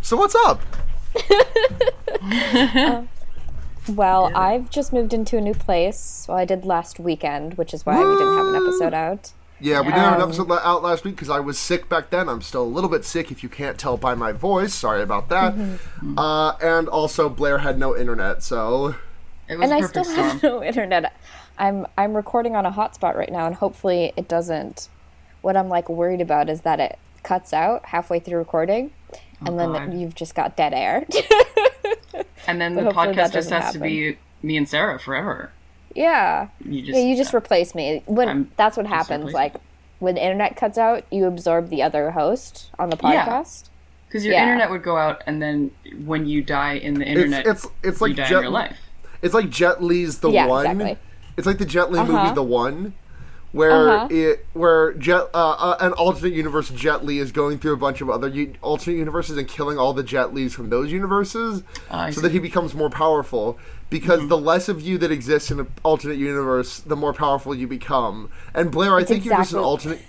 So what's up? Well, yeah. I've just moved into a new place. Well, I did last weekend, which is why we didn't have an episode out. Yeah, we didn't have an episode out last week because I was sick back then. I'm still a little bit sick if you can't tell by my voice. Sorry about that. Mm-hmm. And also, Blair had no internet, so... It was and I still have no internet. I'm recording on a hotspot right now, and hopefully it doesn't... What I'm, worried about is that it cuts out halfway through recording, and then you've just got dead air. And then the podcast just has to be me and Sarah forever. Yeah. You just replace me. That's what happens. When the internet cuts out, you absorb the other host on the podcast. Because your internet would go out, and then when you die in the internet, it's like you die in your life. It's like Jet Li's The One. Exactly. It's like the Jet Li movie The One, where an alternate universe Jet Li is going through a bunch of other alternate universes and killing all the Jet Lis from those universes, so that he becomes more powerful. Because the less of you that exists in an alternate universe, the more powerful you become. And Blair, I think you're just an alternate...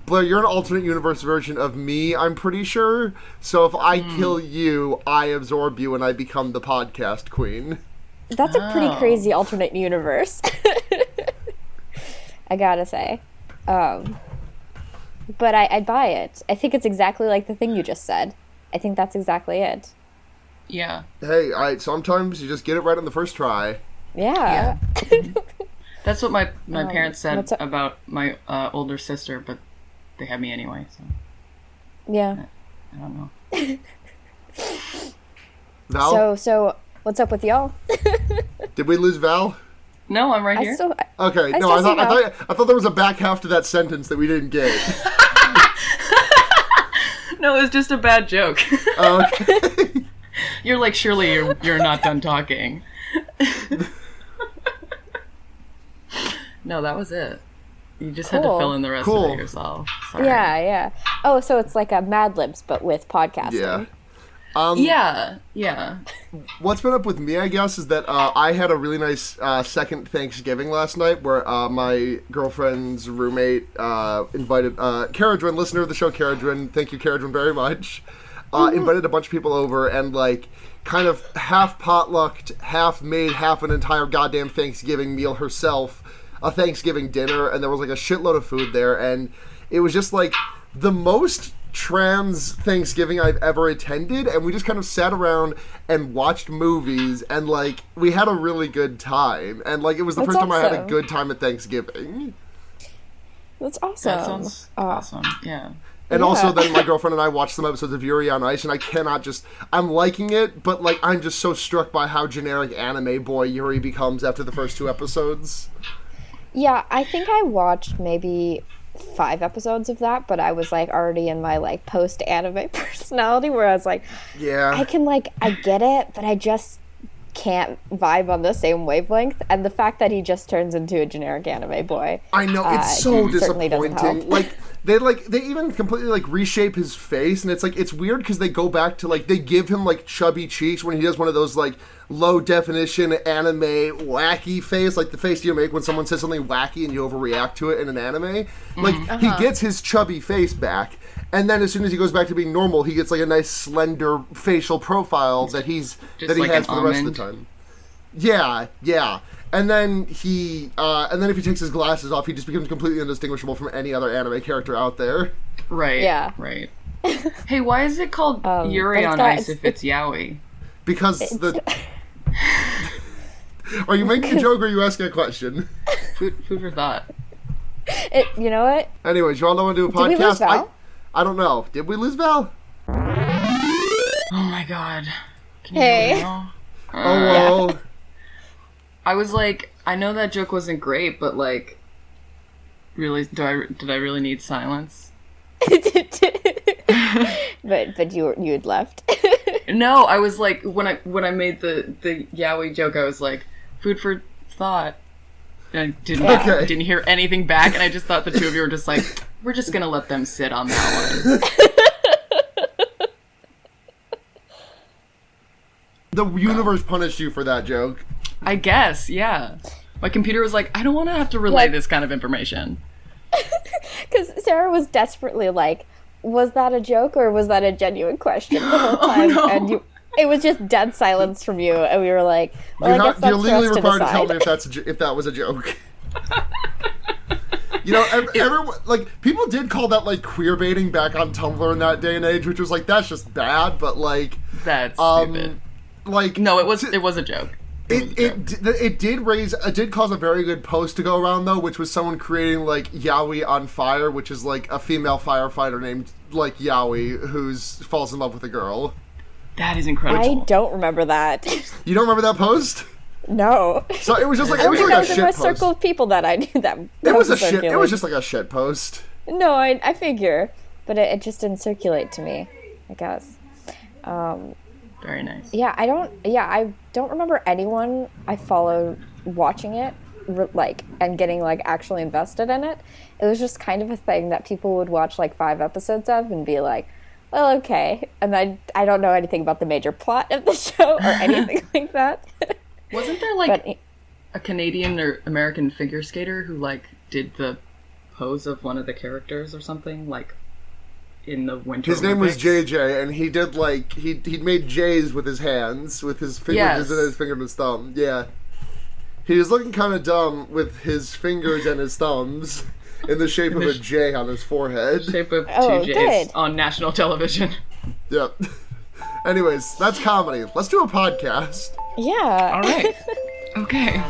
Blair, you're an alternate universe version of me, I'm pretty sure. So if I kill you, I absorb you and I become the podcast queen. That's a pretty crazy alternate universe. I gotta say. But I buy it. I think it's exactly like the thing you just said. I think that's exactly it. Yeah. Hey, sometimes you just get it right on the first try. Yeah. That's what my parents said about my older sister, but they had me anyway, so... Yeah. I don't know. Val? So, what's up with y'all? Did we lose Val? No, I'm right here. Okay, I thought there was a back half to that sentence that we didn't get. No, it was just a bad joke. Okay. You're like, surely you're not done talking. No, that was it. You just had to fill in the rest of it yourself. Sorry. Yeah. Oh, so it's like a Mad Libs, but with podcasting. Yeah. What's been up with me, I guess, is that I had a really nice second Thanksgiving last night where my girlfriend's roommate invited Caradrin, listener of the show, Caradrin. Thank you, Caradrin, very much. Invited a bunch of people over and, kind of half potlucked, half made half an entire goddamn Thanksgiving meal herself, a Thanksgiving dinner, and there was, a shitload of food there, and it was just, the most trans Thanksgiving I've ever attended, and we just kind of sat around and watched movies, and, we had a really good time, and, it was the first time I had a good time at Thanksgiving. That's awesome. That sounds awesome, yeah. And also then my girlfriend and I watched some episodes of Yuri on Ice, and I cannot I'm liking it, but, I'm just so struck by how generic anime boy Yuri becomes after the first 2 episodes. Yeah, I think I watched maybe 5 episodes of that, but I was, already in my, post-anime personality, where I was yeah. I can, I get it, but I just can't vibe on the same wavelength, and the fact that he just turns into a generic anime boy. I know, it's so disappointing. They even completely reshape his face, and it's weird because they go back to they give him chubby cheeks when he does one of those low definition anime wacky face, the face you make when someone says something wacky and you overreact to it in an anime. He gets his chubby face back, and then as soon as he goes back to being normal, he gets a nice slender facial profile that he has for the rest of the time. Yeah. And then if he takes his glasses off, he just becomes completely indistinguishable from any other anime character out there. Right. Yeah. Right. Hey, why is it called Yuri on Ice if it's yaoi? Because Are you making a joke or are you asking a question? Food for thought. You know what? Anyways, you all want to do a podcast? Did we lose Val? I don't know. Did we lose Val? Oh my god. Can you hear me now? Oh well. Yeah. I was I know that joke wasn't great, but really, did I really need silence? but you had left. No, I was when I made the yaoi joke, I was food for thought. And I didn't hear anything back, and I just thought the two of you were just we're just gonna let them sit on that one. The universe punished you for that joke. I guess, yeah. My computer was I don't want to have to relay this kind of information. Because Sarah was desperately was that a joke or was that a genuine question the whole time? No. And it was just dead silence from you, and we were like, well, I guess that's you're legally for us required to tell me decide. if that was a joke. You know, everyone, like, people did call that, like, queer baiting back on Tumblr in that day and age, which was like, that's just bad, but, like... That's stupid. Like... No, it was a joke. It did cause a very good post to go around, though, which was someone creating, like, Yaoi on Fire, which is, like, a female firefighter named, like, Yaoi, falls in love with a girl. That is incredible. I don't remember that. You don't remember that post? No. So it was just like I think like that was in my circle of people that I knew that. It was a shit. It was just like a shit post. No, I figure, but it just didn't circulate to me, I guess. Very nice. Yeah, I don't remember anyone I followed watching it, like, and getting, like, actually invested in it. It was just kind of a thing that people would watch, like, 5 episodes of and be like, well, okay. And I don't know anything about the major plot of the show or anything like that. Wasn't there, like, a Canadian or American figure skater who, like, did the pose of one of the characters or something, like, in the Winter His name was Olympics? JJ, and he did, like, he'd made J's with his hands, with his fingers, Yes. his finger and his thumb. Yeah. He was looking kind of dumb with his fingers and his thumbs in the shape of a J on his forehead. Shape of Oh, two J's good. on national television. Yep. Anyways, that's comedy. Let's do a podcast. Yeah. All right. Okay.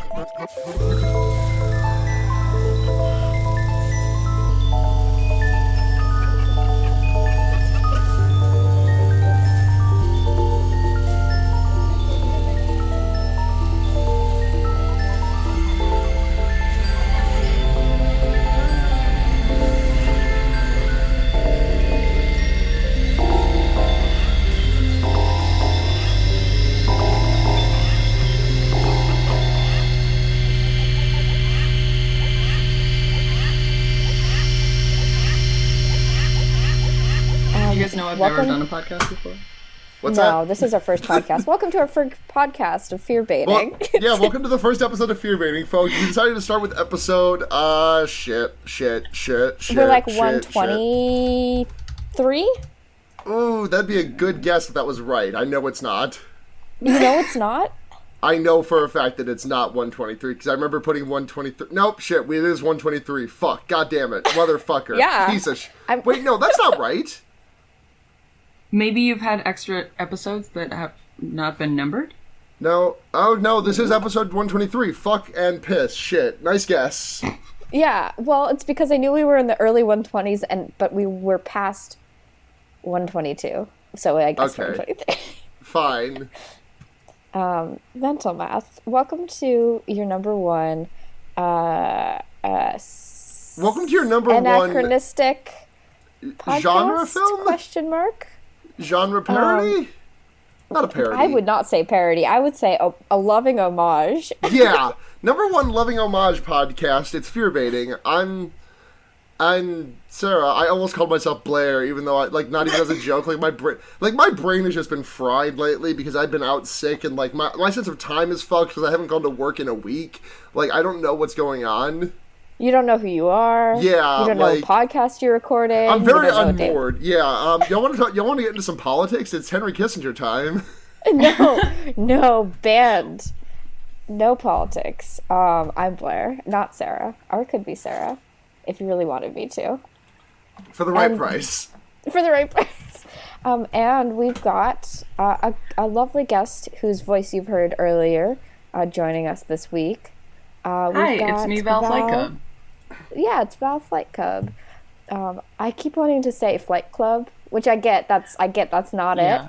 You guys know I've never done a podcast before? What's No, that? this is our first podcast. Welcome to our first podcast of Fearbaiting. Well, yeah, welcome to the first episode of Fearbaiting, folks. We decided to start with episode, shit. We're like 123? Ooh, that'd be a good guess if that was right. I know it's not. You know it's not? I know for a fact that it's not 123, because I remember putting 123. Nope, shit, it is 123. Fuck, god damn it. Motherfucker. Yeah. Piece of Wait, no, that's not right. Maybe you've had extra episodes that have not been numbered? No. Oh, no, this is episode 123. Fuck and piss. Shit. Nice guess. Yeah, well, it's because I knew we were in the early 120s, but we were past 122. So I guess Okay. 123. Fine. Mental math. Welcome to your number one Welcome to your number one anachronistic podcast? genre film? Question mark? Genre parody? Not a parody. I would not say parody. I would say a loving homage. Yeah. Number one loving homage podcast. It's Fearbaiting. I'm Sarah. I almost called myself Blair, even though not even as a joke. My brain has just been fried lately because I've been out sick and like my sense of time is fucked because I haven't gone to work in a week. Like I don't know what's going on. You don't know who you are. Yeah, You don't know what podcast you're recording. I'm You very don't know what day- unmoored. Yeah. Y'all want to get into some politics? It's Henry Kissinger time. No, banned. No politics. I'm Blair, not Sarah. Or it could be Sarah, if you really wanted me to. For the right price. For the right price. And we've got a lovely guest whose voice you've heard earlier joining us this week. Hi, it's me, Val Flightcub. Yeah, it's Val Flightcub. I keep wanting to say Flight Club, which I get that's not it.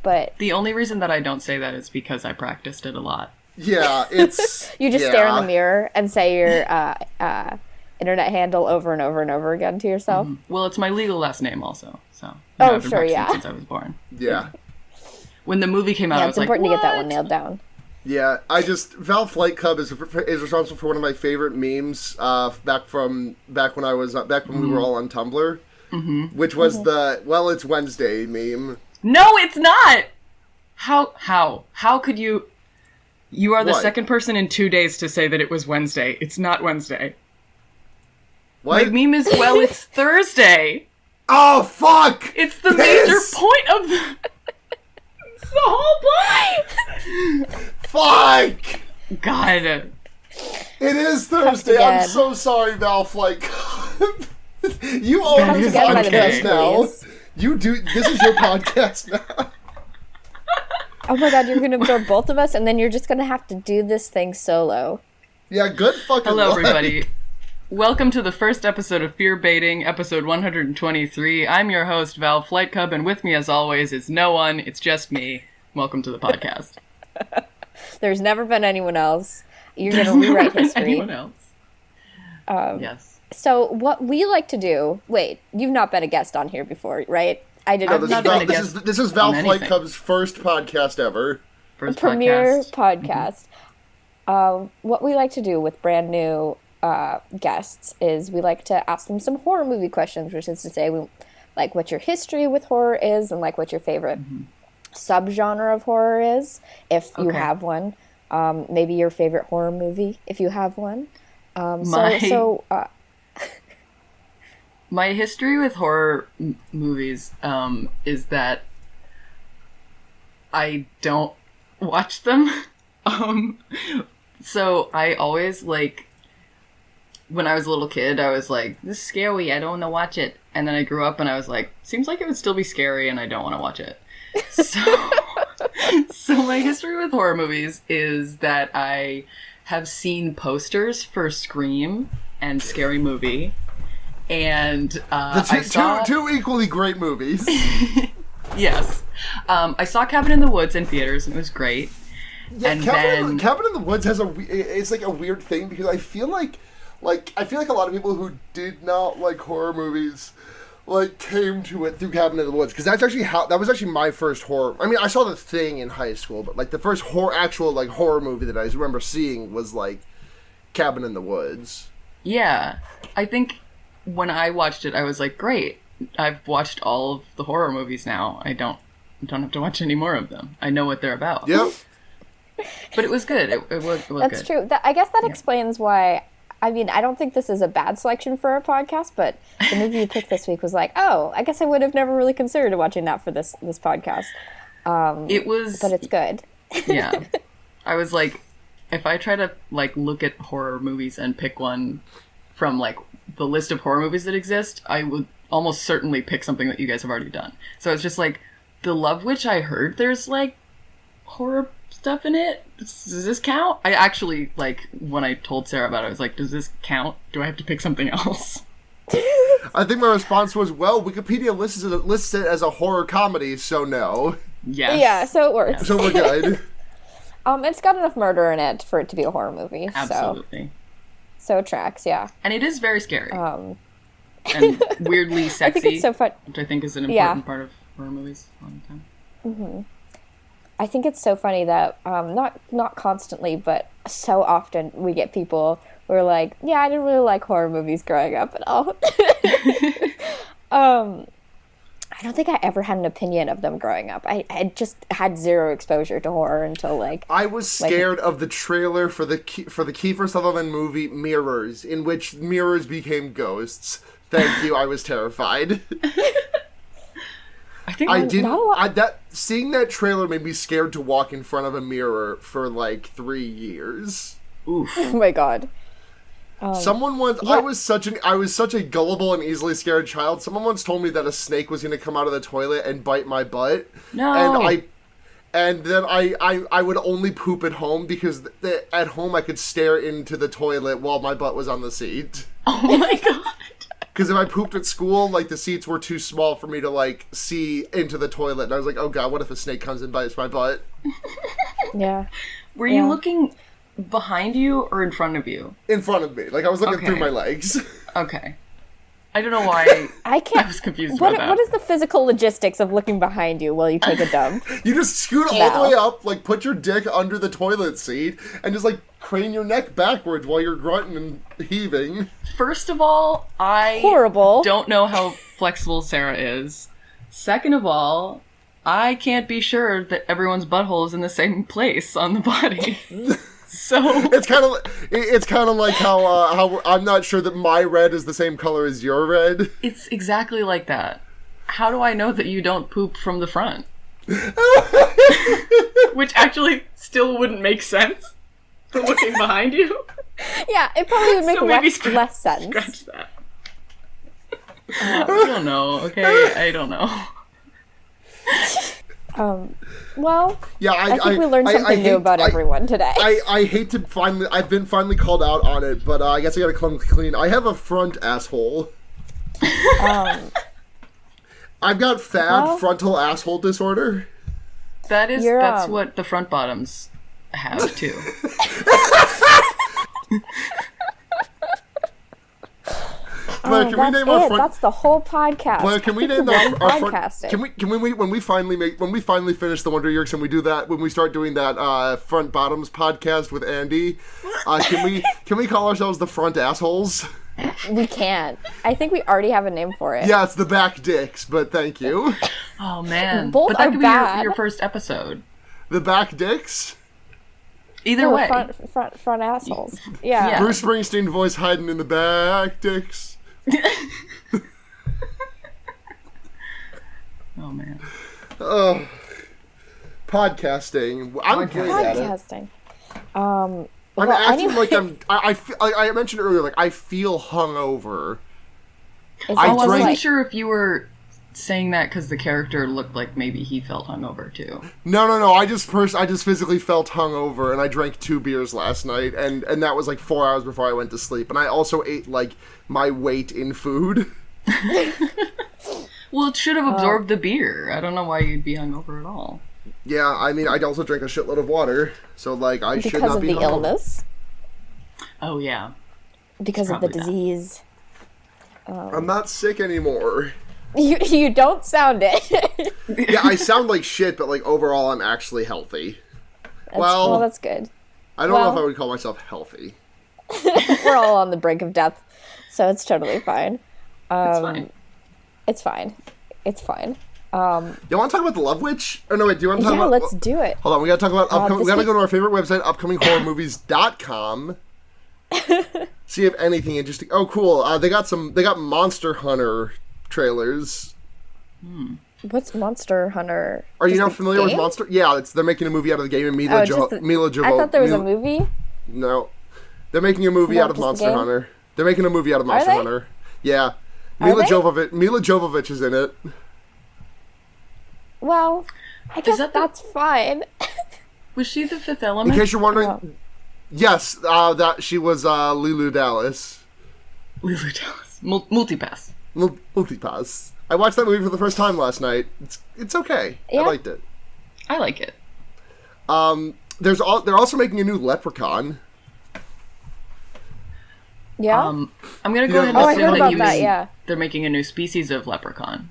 But the only reason that I don't say that is because I practiced it a lot. Yeah, it's you just stare in the mirror and say your internet handle over and over and over again to yourself. Mm-hmm. Well, it's my legal last name also. So sure, I've been practicing yeah. since I was born. Yeah. When the movie came out, I was it's like, important to get that one "What?" nailed down. Yeah, Val Flightcub is responsible for one of my favorite memes back when we were all on Tumblr, which was it's Wednesday meme. No, it's not. How could you? You are the second person in 2 days to say that it was Wednesday. It's not Wednesday. What? My meme is it's Thursday. Oh, fuck! It's the major point of the... It's the whole point! Fuck! God. It is Thursday. I'm so sorry, Val Flightcub. You own this podcast now. You do. This is your podcast now. Oh my god, you're going to absorb both of us, and then you're just going to have to do this thing solo. Yeah, good fucking Hello, luck. everybody. Welcome to the first episode of Fearbaiting, episode 123. I'm your host, Val Flightcub, and with me, as always, is no one. It's just me. Welcome to the podcast. There's never been anyone else. You're going to rewrite history. Anyone else? Yes. So what we like to do... Wait, you've not been a guest on here before, right? I didn't. No, this is Val Flightcub's first podcast ever. First premiere podcast. What we like to do with brand new guests is we like to ask them some horror movie questions, which is to say, like what your history with horror is and like what your favorite subgenre of horror is, if you have one. Maybe your favorite horror movie, if you have one. My history with horror movies is that I don't watch them. So I always, like, when I was a little kid, I was like, this is scary, I don't want to watch it. And then I grew up and I was like, seems like it would still be scary and I don't want to watch it. So my history with horror movies is that I have seen posters for Scream and Scary Movie. And I saw... two equally great movies. Yes. I saw Cabin in the Woods in theaters and it was great. Yeah, and Cabin in the Woods has it's like a weird thing because I feel like a lot of people who did not like horror movies like came to it through Cabin in the Woods, because that was actually my first horror. I mean, I saw The Thing in high school, but like the first actual horror movie that I remember seeing was like Cabin in the Woods. Yeah, I think when I watched it, I was like, great. I've watched all of the horror movies now. I don't have to watch any more of them. I know what they're about. Yep. But it was good. It was That's good. true. I guess that explains why. I mean, I don't think this is a bad selection for a podcast, but the movie you picked this week was like, oh, I guess I would have never really considered watching that for this podcast. It was, but it's good. Yeah, I was like, if I try to like look at horror movies and pick one from like the list of horror movies that exist, I would almost certainly pick something that you guys have already done. So it's just like The Love Witch. I heard there's like horror stuff in it. Does this count? I actually, like, when I told Sarah about it, I was like, does this count? Do I have to pick something else? I think my response was, well, Wikipedia lists it as a horror comedy, so no. Yes. Yeah, so it works. So we're good. It's got enough murder in it for it to be a horror movie. Absolutely. So it tracks, yeah. And it is very scary. And weirdly sexy. I think it's so fun. Which I think is an important part of horror movies all the time. Mm-hmm. I think it's so funny that not constantly, but so often we get people who are like, yeah, I didn't really like horror movies growing up at all. I don't think I ever had an opinion of them growing up. I just had zero exposure to horror until like... I was scared of the trailer for the Kiefer Sutherland movie Mirrors, in which mirrors became ghosts. Thank you, I was terrified. I think seeing that trailer made me scared to walk in front of a mirror for like 3 years. Oof. Oh my god. Someone once, I was such a gullible and easily scared child. Someone once told me that a snake was going to come out of the toilet and bite my butt. No. And then I would only poop at home because at home I could stare into the toilet while my butt was on the seat. Oh my god. Because if I pooped at school, like, the seats were too small for me to, like, see into the toilet. And I was like, oh, God, what if a snake comes and bites my butt? Yeah. Were you looking behind you or in front of you? In front of me. Like, I was looking through my legs. Okay. I don't know why I was confused about that. What is the physical logistics of looking behind you while you take a dump? You just scoot all the way up, like, put your dick under the toilet seat, and just, like, crane your neck backwards while you're grunting and heaving. First of all, I don't know how flexible Sarah is. Second of all, I can't be sure that everyone's butthole is in the same place on the body. So it's kind of like how I'm not sure that my red is the same color as your red. it's exactly like that. How do I know that you don't poop from the front? Which actually still wouldn't make sense for looking behind you. Yeah, it probably would make So maybe less sense. Scratch that. I don't know. Okay, I don't know. Well, Yeah, I think we learned something new about everyone today. I hate to I've been finally called out on it, but I guess I gotta come clean. I have a front asshole. I've got frontal asshole disorder. That's what the front bottoms have too. Blair, can we name our front? That's the whole podcast. Blair, can we name our front? Podcasting. Can we when we finally finish the Wonder Years and we do that, when we start doing that front bottoms podcast with Andy, can we call ourselves the front assholes? We can't. I think we already have a name for it. Yeah, it's the back dicks, but thank you. Oh man, both but that are could bad. be your first episode. The back dicks. Either way, front assholes. Yeah. Bruce Springsteen voice hiding in the back dicks. Oh man. Oh, podcasting. I'm great at it. Podcasting. I'm acting like I mentioned earlier, like I feel hungover. I wasn't sure if you were saying that because the character looked like maybe he felt hungover too. No. I just physically felt hungover, and I drank 2 beers last night, and that was like 4 hours before I went to sleep. And I also ate like my weight in food. Well, it should have absorbed the beer. I don't know why you'd be hungover at all. Yeah, I mean, I also drank a shitload of water, so like I should not be hungover. Because of the illness. Oh yeah. Because of the disease. I'm not sick anymore. You don't sound it. Yeah, I sound like shit, but like overall, I'm actually healthy. Well, that's good. I don't know if I would call myself healthy. We're all on the brink of death, so it's totally fine. It's fine. It's fine. It's fine. You want to talk about the Love Witch? Or no, wait, do you want to talk about... Yeah, let's do it. Hold on, we gotta talk about upcoming... We gotta go to our favorite website, upcominghorrormovies.com. See if anything interesting... Oh, cool. They got Monster Hunter trailers. What's Monster Hunter? Are you not familiar with Monster? Yeah, they're making a movie out of the game, and Mila Jovovich. I thought there was a movie. No. They're making a movie out of Monster Hunter. They're making a movie out of Monster Hunter. Yeah. Mila Jovovich is in it. Well, I guess that's fine. Was she the Fifth Element? In case you're wondering, yes, that she was Lulu Dallas. Lulu Dallas. Multipass. Multipass. I watched that movie for the first time last night. It's okay. Yeah. I liked it. I like it. They're also making a new Leprechaun. Yeah. I'm gonna go ahead and I heard about that. Yeah. They're making a new species of leprechaun.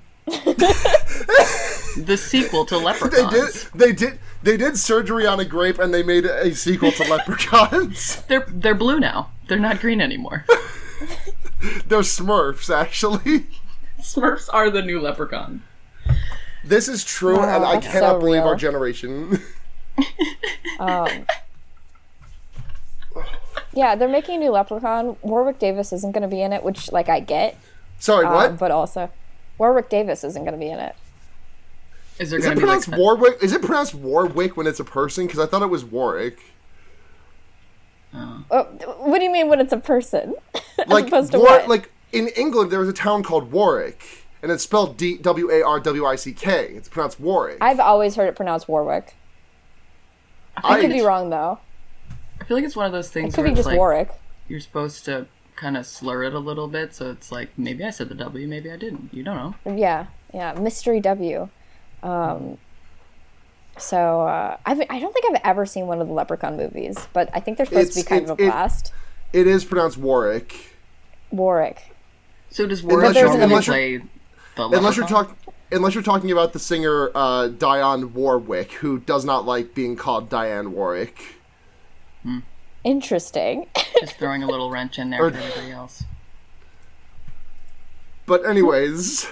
The sequel to Leprechauns. They did surgery on a grape, and they made a sequel to Leprechauns. They're blue now. They're not green anymore. They're Smurfs, actually. Smurfs are the new leprechaun. This is true, and I cannot believe our generation. Yeah, they're making a new Leprechaun. Warwick Davis isn't going to be in it, which, like, I get. Sorry, what? But also, Warwick Davis isn't going to be in it. Is it pronounced Warwick? Is it pronounced Warwick when it's a person? Because I thought it was Warwick. Oh, what do you mean when it's a person? Like, like in England, there was a town called Warwick, and it's spelled Warwick. It's pronounced Warwick. I've always heard it pronounced Warwick. I could be wrong, though. I feel like it's one of those things. It could be just like, Warwick. You're supposed to kind of slur it a little bit, so it's like maybe I said the W, maybe I didn't. You don't know. Yeah, mystery W. So I don't think I've ever seen one of the Leprechaun movies, but I think they're supposed to be kind of a blast. It is pronounced Warwick. Warwick. So does Warwick play the Leprechaun? Unless you're talking about the singer Dionne Warwick, who does not like being called Diane Warwick. Interesting. Just throwing a little wrench in there for everybody else. But anyways.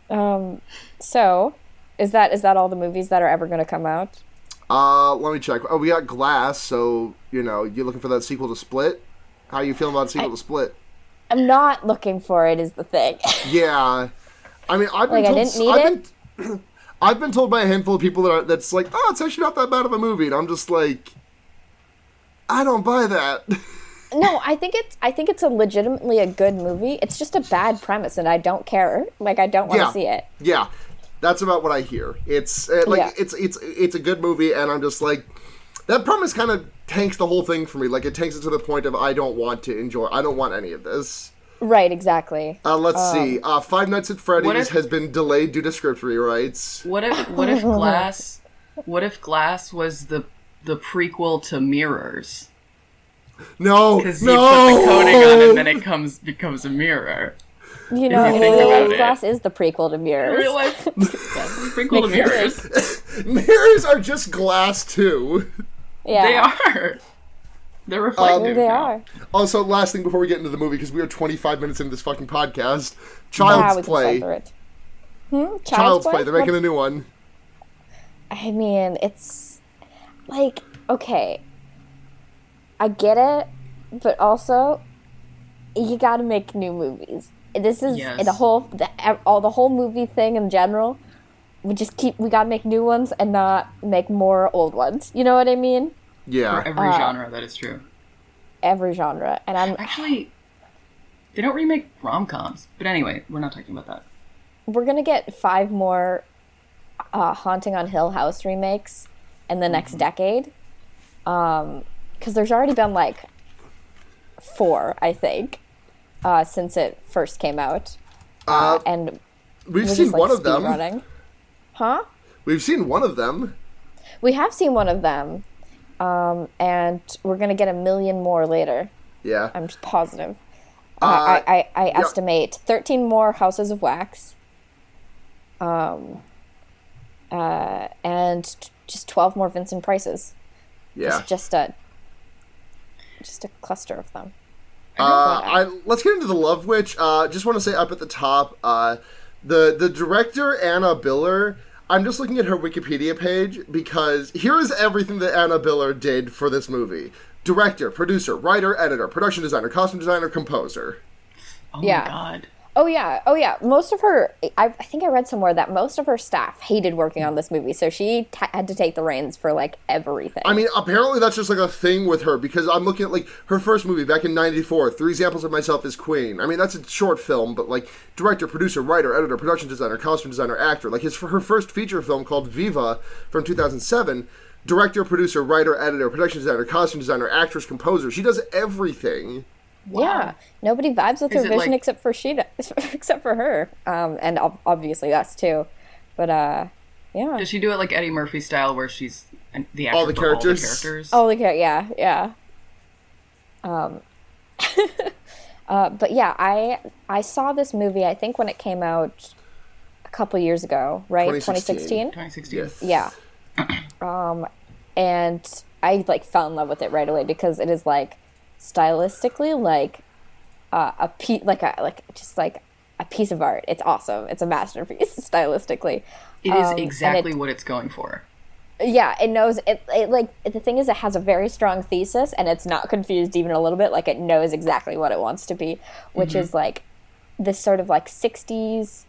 So, is that all the movies that are ever going to come out? Let me check. Oh, we got Glass, so, you looking for that sequel to Split? How you feeling about a sequel to Split? I'm not looking for it, is the thing. Yeah. I mean, I've been Like, told... I didn't need it. I've been told by a handful of people that's like, oh, it's actually not that bad of a movie, and I'm just like, I don't buy that. No, I think it's a legitimately a good movie. It's just a bad premise, and I don't care. Like, I don't want to see it. Yeah, that's about what I hear. It's it's a good movie, and I'm just like, that premise kind of tanks the whole thing for me. Like, it takes it to the point of I don't want any of this. Right, exactly. Let's see. Five Nights at Freddy's has been delayed due to script rewrites. What if Glass was the prequel to Mirrors? No, because you put the coating on and then it becomes a mirror. You know, Real Life Glass is the prequel to Mirrors. Real Life Glass is the prequel to Mirrors. Mirrors are just glass too. Yeah, they are. They're reflective. They are. Also, last thing before we get into the movie, because we are 25 minutes into this fucking podcast, Child's Play. Child's Play. They're making a new one. I mean, it's like, okay, I get it, but also you got to make new movies. This is the whole movie thing in general. We got to make new ones and not make more old ones. You know what I mean? Yeah. For every genre, that is true. Every genre, and I'm actually, they don't remake rom-coms. But anyway, we're not talking about that. We're gonna get 5 more Haunting on Hill House remakes in the next decade. Because there's already been like 4, I think, since it first came out, and we've seen one of them. Running. Huh? We've seen one of them. We have seen one of them, and we're gonna get 1 million more later. Yeah, I'm just positive. I estimate 13 more Houses of Wax, and just 12 more Vincent Prices. Yeah, it's just a cluster of them. Let's get into the Love Witch. Just want to say up at the top, the director Anna Biller. I'm just looking at her Wikipedia page because here is everything that Anna Biller did for this movie: director, producer, writer, editor, production designer, costume designer, composer. Oh my god. Oh yeah. Most of her, I think I read somewhere that most of her staff hated working on this movie, so she had to take the reins for like everything. I mean, apparently that's just like a thing with her, because I'm looking at like her first movie back in '94, 3 Examples of Myself as Queen. I mean, that's a short film, but like director, producer, writer, editor, production designer, costume designer, actor. Like her first feature film called Viva from 2007. Director, producer, writer, editor, production designer, costume designer, actress, composer. She does everything. Wow. Yeah, nobody vibes with her vision except for her, and obviously us too. But yeah. Does she do it like Eddie Murphy style, where she's the actor all the characters? Yeah. But yeah, I saw this movie, I think when it came out a couple years ago, right? 2016. 2016. Yes. Yeah. And I like fell in love with it right away because it is like stylistically like a piece of art. It's awesome. It's a masterpiece stylistically. It is exactly what it's going for. Yeah, it knows it. Like, the thing is, it has a very strong thesis, and it's not confused even a little bit. Like, it knows exactly what it wants to be, which is like this sort of like 60s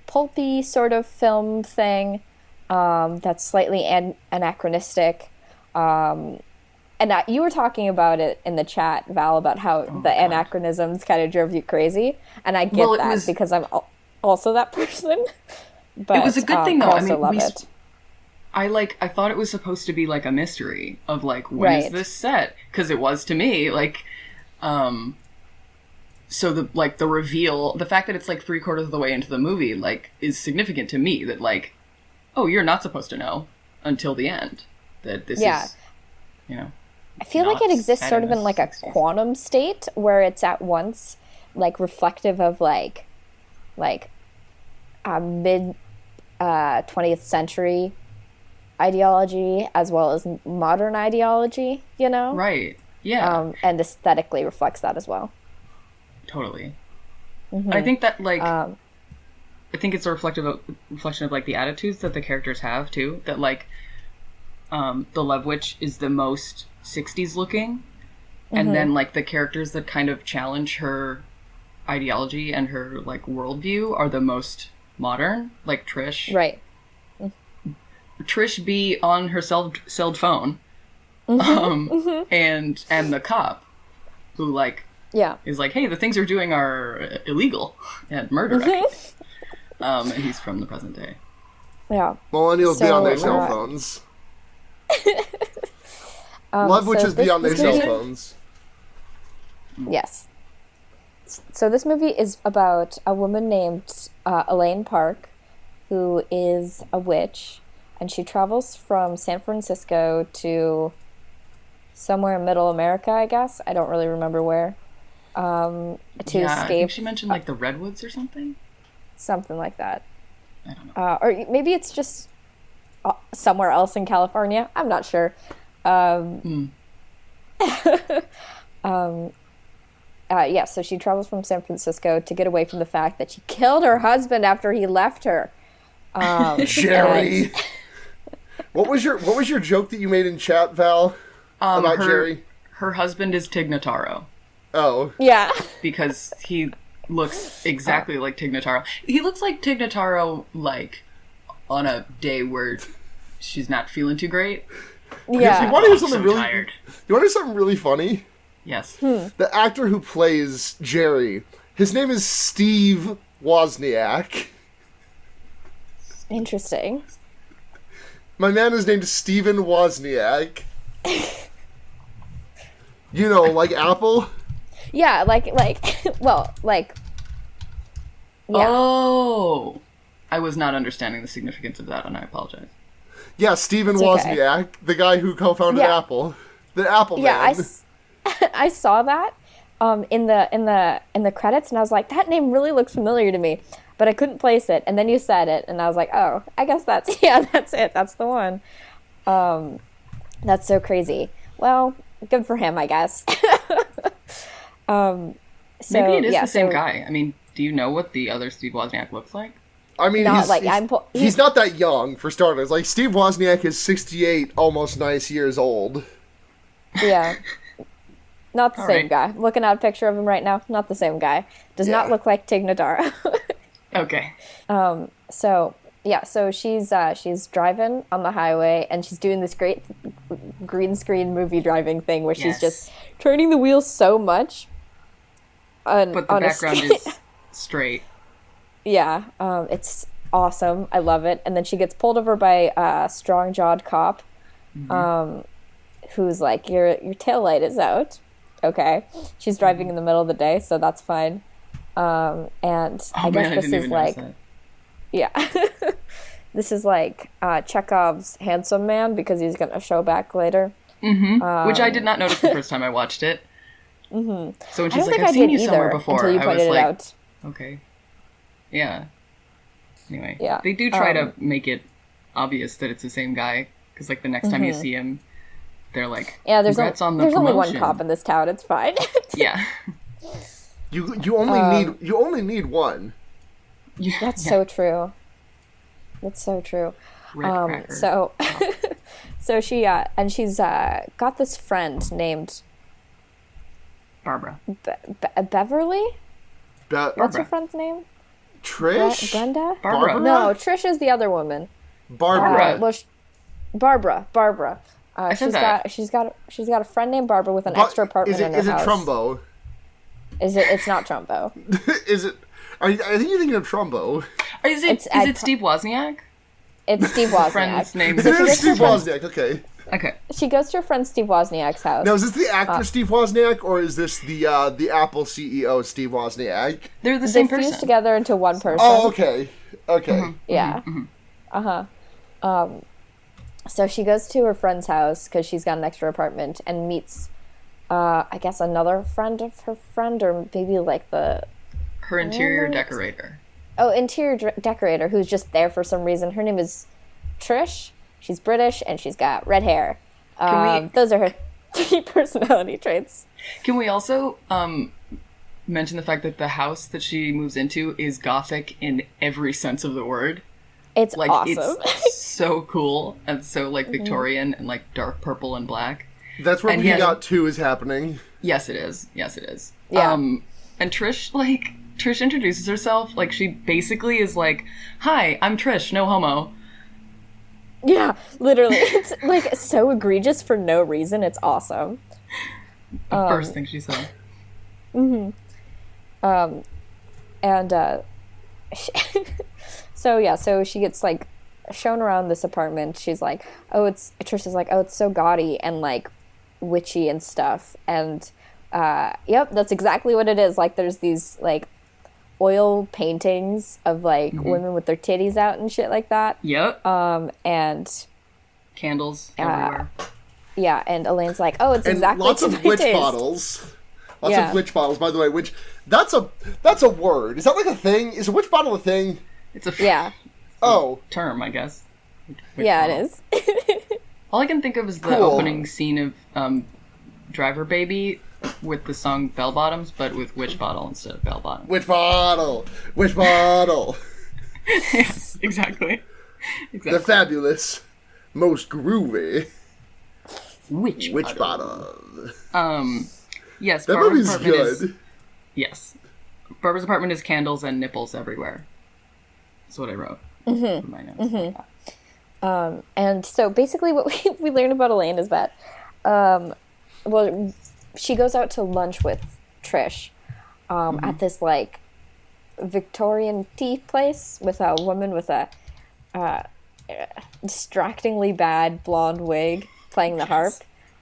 pulpy sort of film thing that's slightly anachronistic. And you were talking about it in the chat, Val, about how the anachronisms kind of drove you crazy. And I get because I'm also that person. But it was a good thing, though. I mean, I thought it was supposed to be like a mystery of like, when is this set? Because it was to me, like, so the reveal, the fact that it's like 3/4 of the way into the movie, like, is significant to me. That like, oh, you're not supposed to know until the end that this is, you know. I feel like it exists sort of in like a quantum state where it's at once like reflective of like mid 20th century ideology as well as modern ideology, you know? Right. Yeah. And aesthetically reflects that as well. Totally. Mm-hmm. I think that like I think it's a reflection of like the attitudes that the characters have too. That like the Love Witch is the most 60s looking, and then like the characters that kind of challenge her ideology and her like worldview are the most modern, like Trish. Right. Trish B on her cell phone, and the cop, who like is like, hey, the things you're doing are illegal and murder. And he's from the present day. Yeah. Millennials be on their cell phones. Love Witches be on their cell phones. Yes. So this movie is about a woman named Elaine Park, who is a witch, and she travels from San Francisco to somewhere in Middle America, I guess. I don't really remember where. To escape. I think she mentioned like the Redwoods or something. Something like that. I don't know. Or maybe it's just somewhere else in California. I'm not sure. So she travels from San Francisco to get away from the fact that she killed her husband after he left her. Jerry. What was your joke that you made in chat, Val? About Jerry? Her husband is Tig Notaro. Oh. Yeah. Because he looks exactly like Tig Notaro. He looks like Tig Notaro, like, on a day where she's not feeling too great. Yeah. You want to hear something tired. You want to hear something really funny? Yes. The actor who plays Jerry, his name is Steve Wozniak. Interesting. My man is named Steven Wozniak. You know, like Apple? Yeah, like, yeah. Oh! I was not understanding the significance of that, and I apologize. Yeah, Steven Wozniak, the guy who co-founded Apple. The Apple man. I saw that in the credits, and I was like, that name really looks familiar to me, but I couldn't place it. And then you said it, and I was like, oh, I guess that's it. That's the one. That's so crazy. Well, good for him, I guess. Maybe it is the same guy. I mean, do you know what the other Steve Wozniak looks like? I mean, he's not that young, for starters. Like, Steve Wozniak is 68, almost nice years old. Yeah. Not the same guy. Looking at a picture of him right now, not the same guy. Does not look like Tig Notaro. Okay. So she's driving on the highway, and she's doing this great green screen movie driving thing where she's just turning the wheels so much. But the background is straight. Yeah, it's awesome. I love it. And then she gets pulled over by a strong-jawed cop, who's like, your taillight is out. Okay. She's driving in the middle of the day, so that's fine. I guess this is like... Yeah. This is like Chekhov's handsome man, because he's going to show back later. Which I did not notice the first time I watched it. So when she's like, I've seen you somewhere before, until you I was pointed like, it out. Okay. Yeah. Anyway. Yeah. They do try to make it obvious that it's the same guy, because like the next time you see him, they're like, there's only one cop in this town, it's fine. Yeah. You only need one. That's so true. That's so true. So she's got this friend named Barbara. Beverly? What's Barbara. her friend's name? Trish? Brenda? Barbara? No, Trish is the other woman. Barbara. Barbara. She's got a friend named Barbara with an extra apartment in her house. Is it Trumbo? It's not Trumbo. Is it? I think you're thinking of Trumbo. Is it Steve Wozniak? It's Steve Wozniak. Friend's name. It is Steve Wozniak. Okay. She goes to her friend Steve Wozniak's house. Now, is this the actor Steve Wozniak, or is this the Apple CEO Steve Wozniak? They're the same person. They fused together into one person. Oh, okay. Yeah. So she goes to her friend's house because she's got an extra apartment and meets, I guess, another friend of her friend, or maybe like her interior decorator. Oh, interior decorator who's just there for some reason. Her name is Trish. She's British, and she's got red hair. Those are her 3 personality traits. Can we also mention the fact that the house that she moves into is gothic in every sense of the word? It's like, awesome. It's so cool and so, like, Victorian and, like, dark purple and black. That's where We Got 2 is happening. Yes, it is. Yes, it is. Yeah. And Trish introduces herself, like, she basically is like, "Hi, I'm Trish, no homo." Yeah, literally. It's, like, so egregious for no reason. It's awesome. The first thing she said. And, so she gets, like, shown around this apartment. She's like, Trish is like, oh, it's so gaudy and, like, witchy and stuff. And, yep, that's exactly what it is. Like, there's these, like, oil paintings of, like, women with their titties out and shit like that. Yep. And candles everywhere. Yeah, and Elaine's like, oh, it's exactly lots of witch bottles. Lots of witch bottles, by the way, which that's a word. Is that like a thing? Is a witch bottle a thing? It's a term, I guess. Witch bottle. It is. All I can think of is the opening scene of Driver Baby with the song Bell Bottoms, but with witch bottle instead of bell bottom. Witch bottle! Witch bottle! Yes, exactly. The fabulous, most groovy witch bottle. Yes, that Barbara's movie's good. Yes. Barbara's apartment is candles and nipples everywhere. That's what I wrote. My notes. And so basically what we learn about Elaine is that, she goes out to lunch with Trish at this, like, Victorian tea place with a woman with a distractingly bad blonde wig playing the harp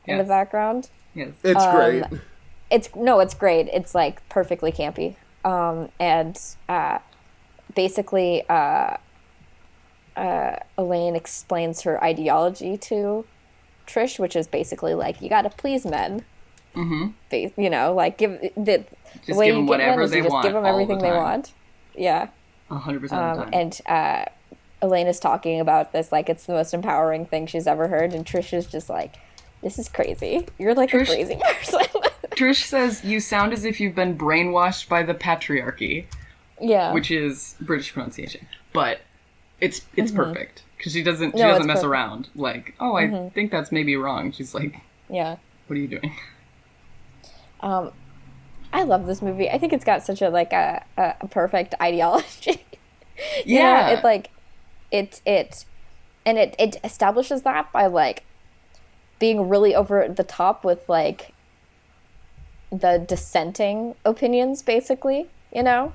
in the background. Yes. It's great. It's great. It's, like, perfectly campy. And basically Elaine explains her ideology to Trish, which is basically, like, you gotta please men. You know, like, give them whatever they want. Just give them everything they want. Yeah. 100% of the time. And Elaine is talking about this like it's the most empowering thing she's ever heard, and Trish is just like, this is crazy. You're like a crazy person. Trish says, you sound as if you've been brainwashed by the patriarchy. Yeah. Which is British pronunciation. But it's perfect. Because she doesn't mess around. Like, oh, I think that's maybe wrong. She's like, yeah. What are you doing? I love this movie. I think it's got such a like a perfect ideology. Yeah. You know, it establishes that by like being really over the top with like the dissenting opinions, basically, you know?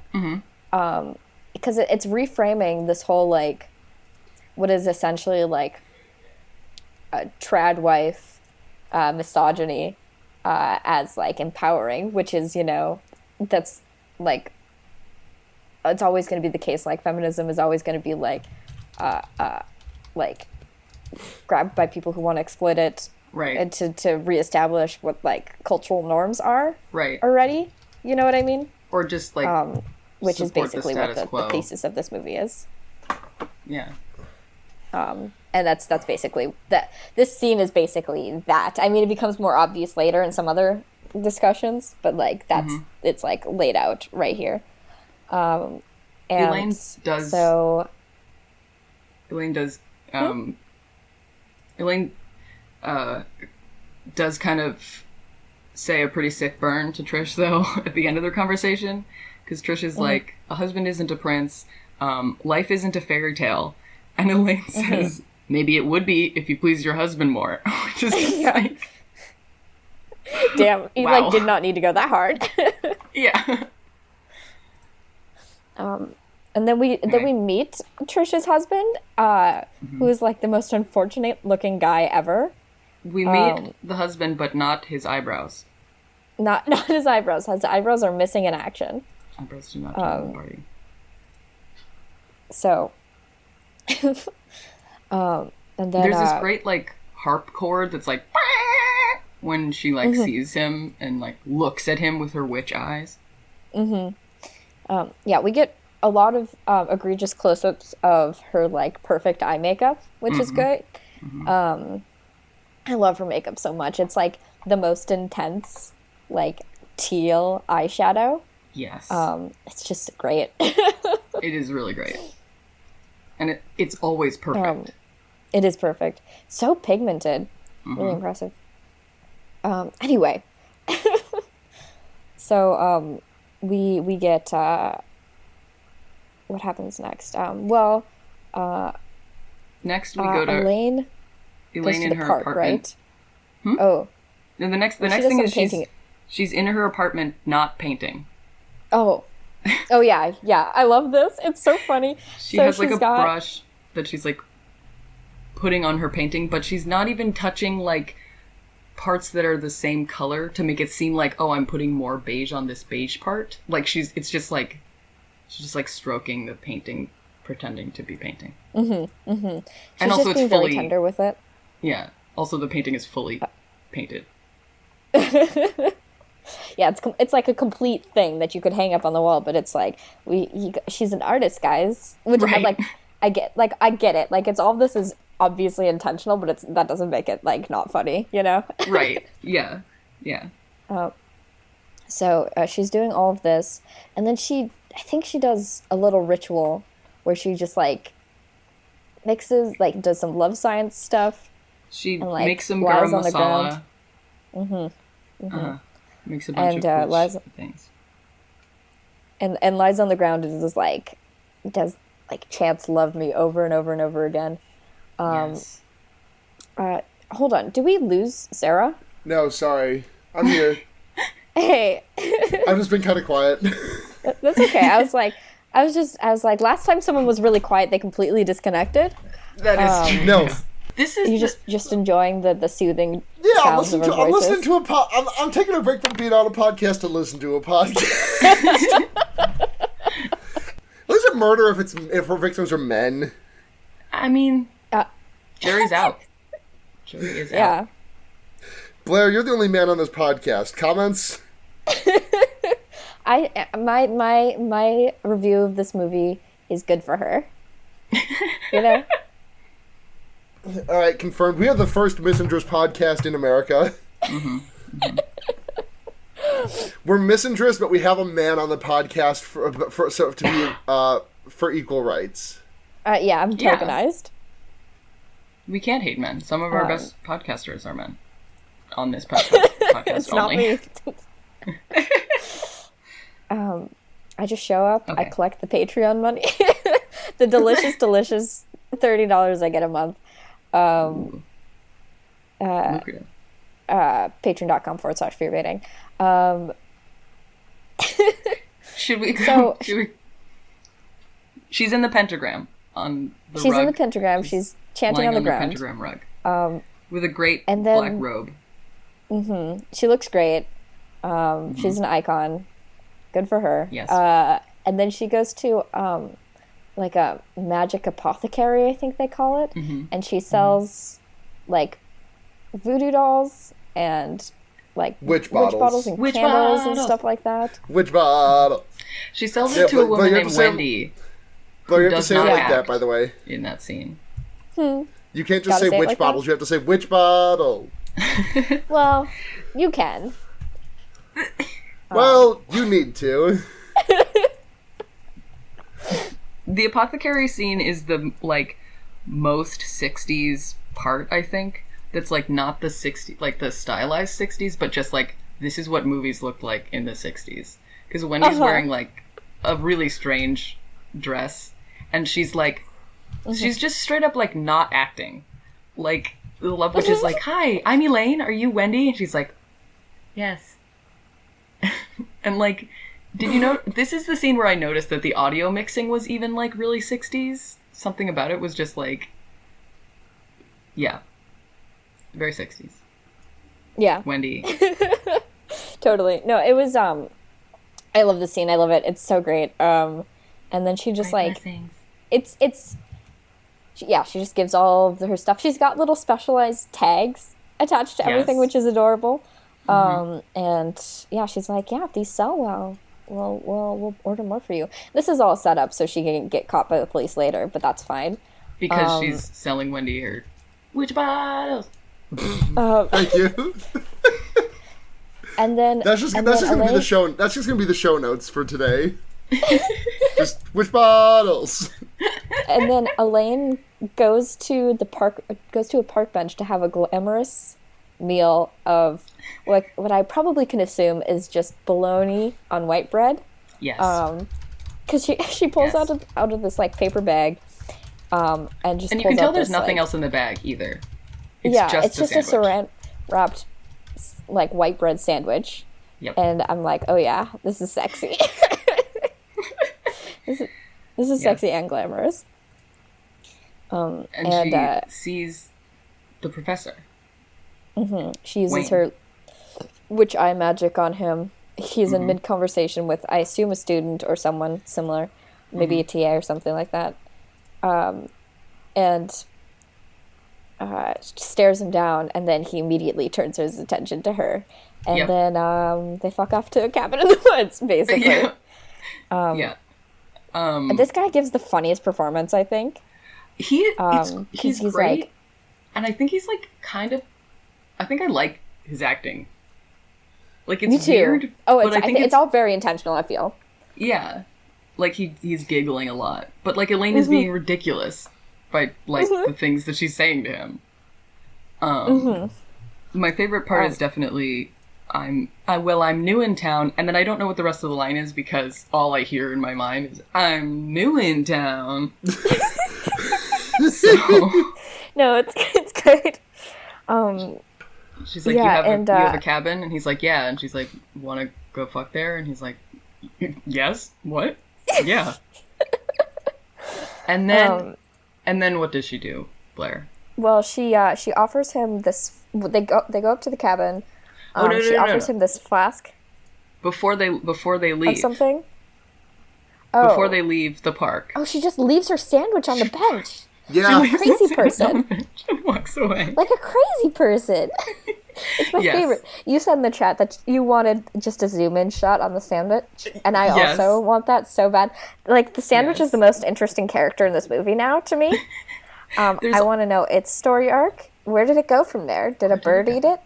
Because it's reframing this whole like what is essentially like a trad wife misogyny as like empowering, which is, you know, that's like it's always going to be the case. Like feminism is always going to be like grabbed by people who want to exploit it, right? And to reestablish what like cultural norms are, right? Already, you know what I mean? Or just like which is basically what the thesis of this movie is. Yeah. And that's basically that. This scene is basically that. I mean, it becomes more obvious later in some other discussions, but like that's it's like laid out right here. And Elaine does. Elaine does kind of say a pretty sick burn to Trish though at the end of their conversation, because Trish is like, a husband isn't a prince, life isn't a fairy tale. And Elaine says, maybe it would be if you pleased your husband more. Which is just like... Damn, you like did not need to go that hard. Yeah. And then we meet Trisha's husband, who is like the most unfortunate looking guy ever. We meet the husband, but not his eyebrows. Not his eyebrows. His eyebrows are missing in action. Eyebrows do not join the party. So... and then there's this great like harp chord that's like when she like sees him and like looks at him with her witch eyes. Yeah, we get a lot of egregious close-ups of her like perfect eye makeup, which is great. I love her makeup so much. It's like the most intense like teal eyeshadow. Yes. It's just great. It is really great. And it's always perfect. It is perfect. So pigmented. Really impressive. Anyway. So, we get, what happens next? Next we go to Elaine goes to in the her park, apartment. right? Oh. And the next she thing does is some painting. she's in her apartment not painting. Oh. Oh, yeah. I love this. It's so funny. She has like a brush that she's like putting on her painting, but she's not even touching like parts that are the same color to make it seem like, oh, I'm putting more beige on this beige part. Like she's just like stroking the painting, pretending to be painting. She's and also just being it's fully very tender with it. Yeah. Also, the painting is fully painted. Yeah, it's like a complete thing that you could hang up on the wall, but it's like she's an artist, guys. Which right. I get it. Like it's all this is obviously intentional, but that doesn't make it like not funny, you know? Right. Yeah. So she's doing all of this, and then I think she does a little ritual where she just like mixes, like does some love science stuff. She and, like, makes some garam lies masala. Makes a bunch of cool things. And lies on the ground and is like does like chants "Love Me" over and over and over again. Yes. Hold on, do we lose Sarah? No, sorry, I'm here. Hey. I've just been kind of quiet. That's okay. I was like, last time someone was really quiet, they completely disconnected. That is true. No. This is you just enjoying the soothing Yeah, sounds of our voices. I'm listening to I'm taking a break from being on a podcast to listen to a podcast. Is it murder if her victims are men? I mean, Jerry's out. Jerry is out. Yeah. Blair, you're the only man on this podcast. Comments? My review of this movie is good for her. You know? All right, confirmed. We have the first misandrous podcast in America. We're misandrous, but we have a man on the podcast for equal rights. Yeah, I'm tokenized. We can't hate men. Some of our best podcasters are men. On this podcast it's only. Not me. I just show up. Okay. I collect the Patreon money. The delicious $30 I get a month. Patreon.com/Fearbaiting. Should we? She's in the pentagram on the She's rug. in the pentagram. She's chanting on the ground. Pentagram rug. With a great black robe. She looks great. She's an icon. Good for her. Yes. And then she goes to like a magic apothecary, I think they call it, and she sells like voodoo dolls and like witch bottles and witch candles bottles. and stuff like that. Witch bottle. She sells it to a woman named Wendy. But you have to say it like that, by the way. In that scene. You can't just say witch bottles. You have to say witch bottle. Well, you can. Well, you need to. The apothecary scene is the like most 60s part, I think. That's like not the 60s, like the stylized 60s, but just like this is what movies looked like in the 60s. Because Wendy's wearing like a really strange dress, and she's like, she's just straight up like not acting. Like the love witch is like, "Hi, I'm Elaine. Are you Wendy?" And she's like, "Yes." And like, did you know this is the scene where I noticed that the audio mixing was even like really 60s? Something about it was just like, yeah, very 60s. Yeah. Wendy. Totally. No, it was I love the scene. I love it. It's so great. And then she just she just gives all of her stuff. She's got little specialized tags attached to everything, which is adorable. And yeah, she's like, yeah, if these sell well, we'll order more for you. This is all set up so she can get caught by the police later, but that's fine. Because she's selling Wendy her witch bottles. Thank you. And then that's just gonna be the show. That's just gonna be the show notes for today. Just witch bottles. And then Elaine goes to a park bench to have a glamorous meal of what I probably can assume is just bologna on white bread. Yes. Because she pulls out of this like paper bag, and just and you pulls can tell out there's this, nothing like, else in the bag either. It's just a sandwich. saran wrapped like white bread sandwich. Yep. And I'm like, oh yeah, this is sexy. This is sexy and glamorous. And she sees the professor. Mm-hmm. She uses Wayne. her witch eye magic on him. He's in mid-conversation with, I assume, a student or someone similar, maybe a TA or something like that, and stares him down, and then he immediately turns his attention to her, and then they fuck off to a cabin in the woods, basically. And this guy gives the funniest performance, I think. He's he's great, like, and I think he's like I think I like his acting. Like, it's me too. weird. Oh, but I think it's all very intentional, I feel. Yeah. Like, he's giggling a lot. But, like, Elaine is being ridiculous by, like, the things that she's saying to him. My favorite part is definitely, I'm new in town, and then I don't know what the rest of the line is because all I hear in my mind is, I'm new in town. So... No, it's great. She's like, you have a cabin? And he's like, yeah. And she's like, want to go fuck there? And he's like, yes? What? Yeah. And then what does she do, Blair? Well, she offers him this. They go up to the cabin. She offers him this flask. Before they leave. Of something. Before they leave the park. Oh, she just leaves her sandwich on the bench. Yeah. Like a crazy person. And walks away. Like a crazy person. It's my favorite. You said in the chat that you wanted just a zoom in shot on the sandwich, and I also want that so bad. Like, the sandwich is the most interesting character in this movie now to me. I want to know its story arc. Where did it go from there? Did a bird eat it?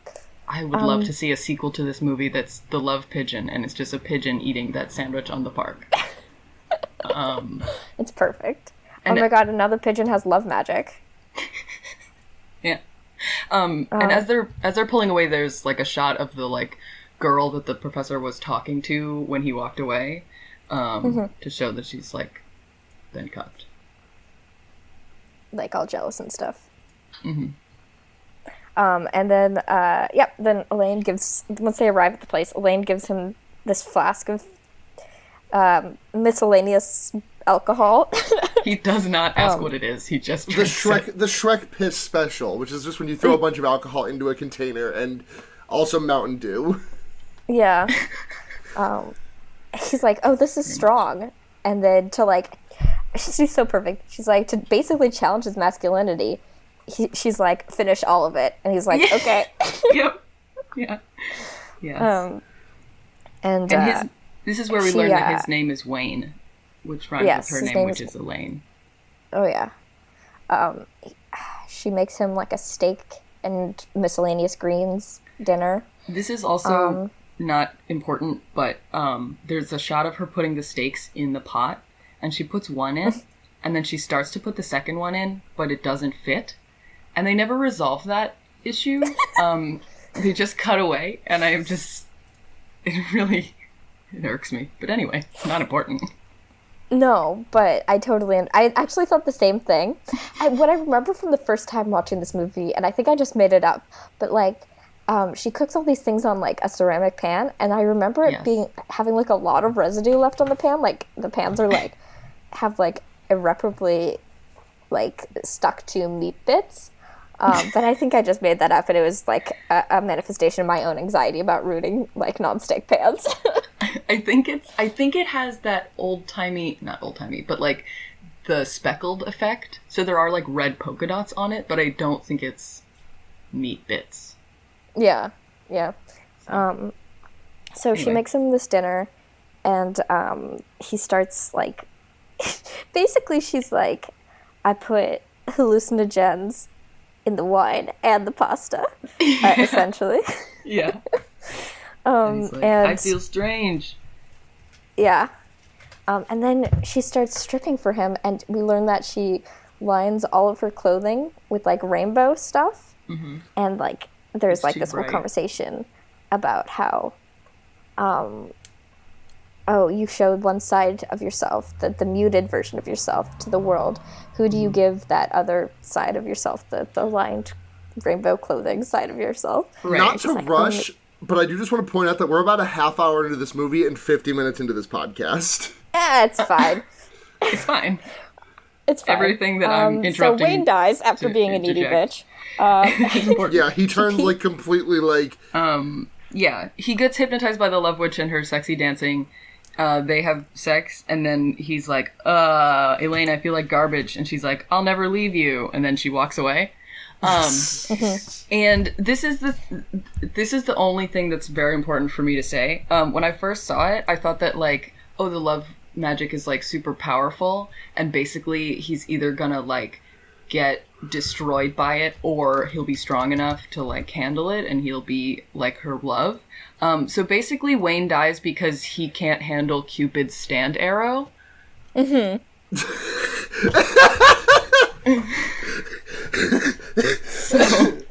I would love to see a sequel to this movie that's The Love Pigeon, and it's just a pigeon eating that sandwich on the park. It's perfect. Oh my god, another pigeon has love magic. Yeah. And as they're pulling away, there's like a shot of the like girl that the professor was talking to when he walked away, to show that she's like been cuffed. Like all jealous and stuff. And then then Elaine gives, once they arrive at the place, Elaine gives him this flask of miscellaneous alcohol. He does not ask what it is. He just the Shrek piss special, which is just when you throw a bunch of alcohol into a container, and also Mountain Dew. Yeah. He's like, oh, this is strong. And then to like, she's so perfect. She's like, to basically challenge his masculinity, she's like, finish all of it. And he's like, okay. Yep. Yeah. Yes. And this is where we learn that his name is Wayne, which rhymes with her name, which is Elaine. Oh, yeah. She makes him like a steak and miscellaneous greens dinner. This is also not important, but there's a shot of her putting the steaks in the pot, and she puts one in, and then she starts to put the second one in, but it doesn't fit. And they never resolve that issue. They just cut away, and it irks me. But anyway, it's not important. No, but I actually thought the same thing. What I remember from the first time watching this movie, and I think I just made it up, but like, she cooks all these things on like a ceramic pan, and I remember it having like a lot of residue left on the pan. Like, the pans are like, have like irreparably like stuck to meat bits. But I think I just made that up, and it was like a manifestation of my own anxiety about ruining like non-stick pans. I think it has that not old timey, but like the speckled effect. So there are like red polka dots on it, but I don't think it's meat bits. Yeah. So anyway. She makes him this dinner, and he starts like, basically she's like, I put hallucinogens in the wine and the pasta, essentially. Yeah. And he's like, I feel strange. Yeah. And then she starts stripping for him, and we learn that she lines all of her clothing with, like, rainbow stuff. Mm-hmm. And, like, there's, It's like, too this bright. whole conversation about how, oh, you showed one side of yourself, the muted version of yourself to the world. Who do you give that other side of yourself, the lined rainbow clothing side of yourself? Right. Not to like, rush, but I do just want to point out that we're about a half hour into this movie and 50 minutes into this podcast. It's fine. It's fine. It's fine. Everything that I'm interrupting. So Wayne dies after to being a needy interject. bitch. It's important. Yeah, he turns, like, completely, like... Yeah, he gets hypnotized by the Love Witch and her sexy dancing. They have sex, and then he's like, Elaine, I feel like garbage. And she's like, I'll never leave you. And then she walks away. And this is the only thing that's very important for me to say. When I first saw it, I thought that, like, oh, the love magic is, like, super powerful, and basically he's either gonna, like, get destroyed by it, or he'll be strong enough to, like, handle it, and he'll be, like, her love. So basically Wayne dies because he can't handle Cupid's stand arrow. Mm-hmm.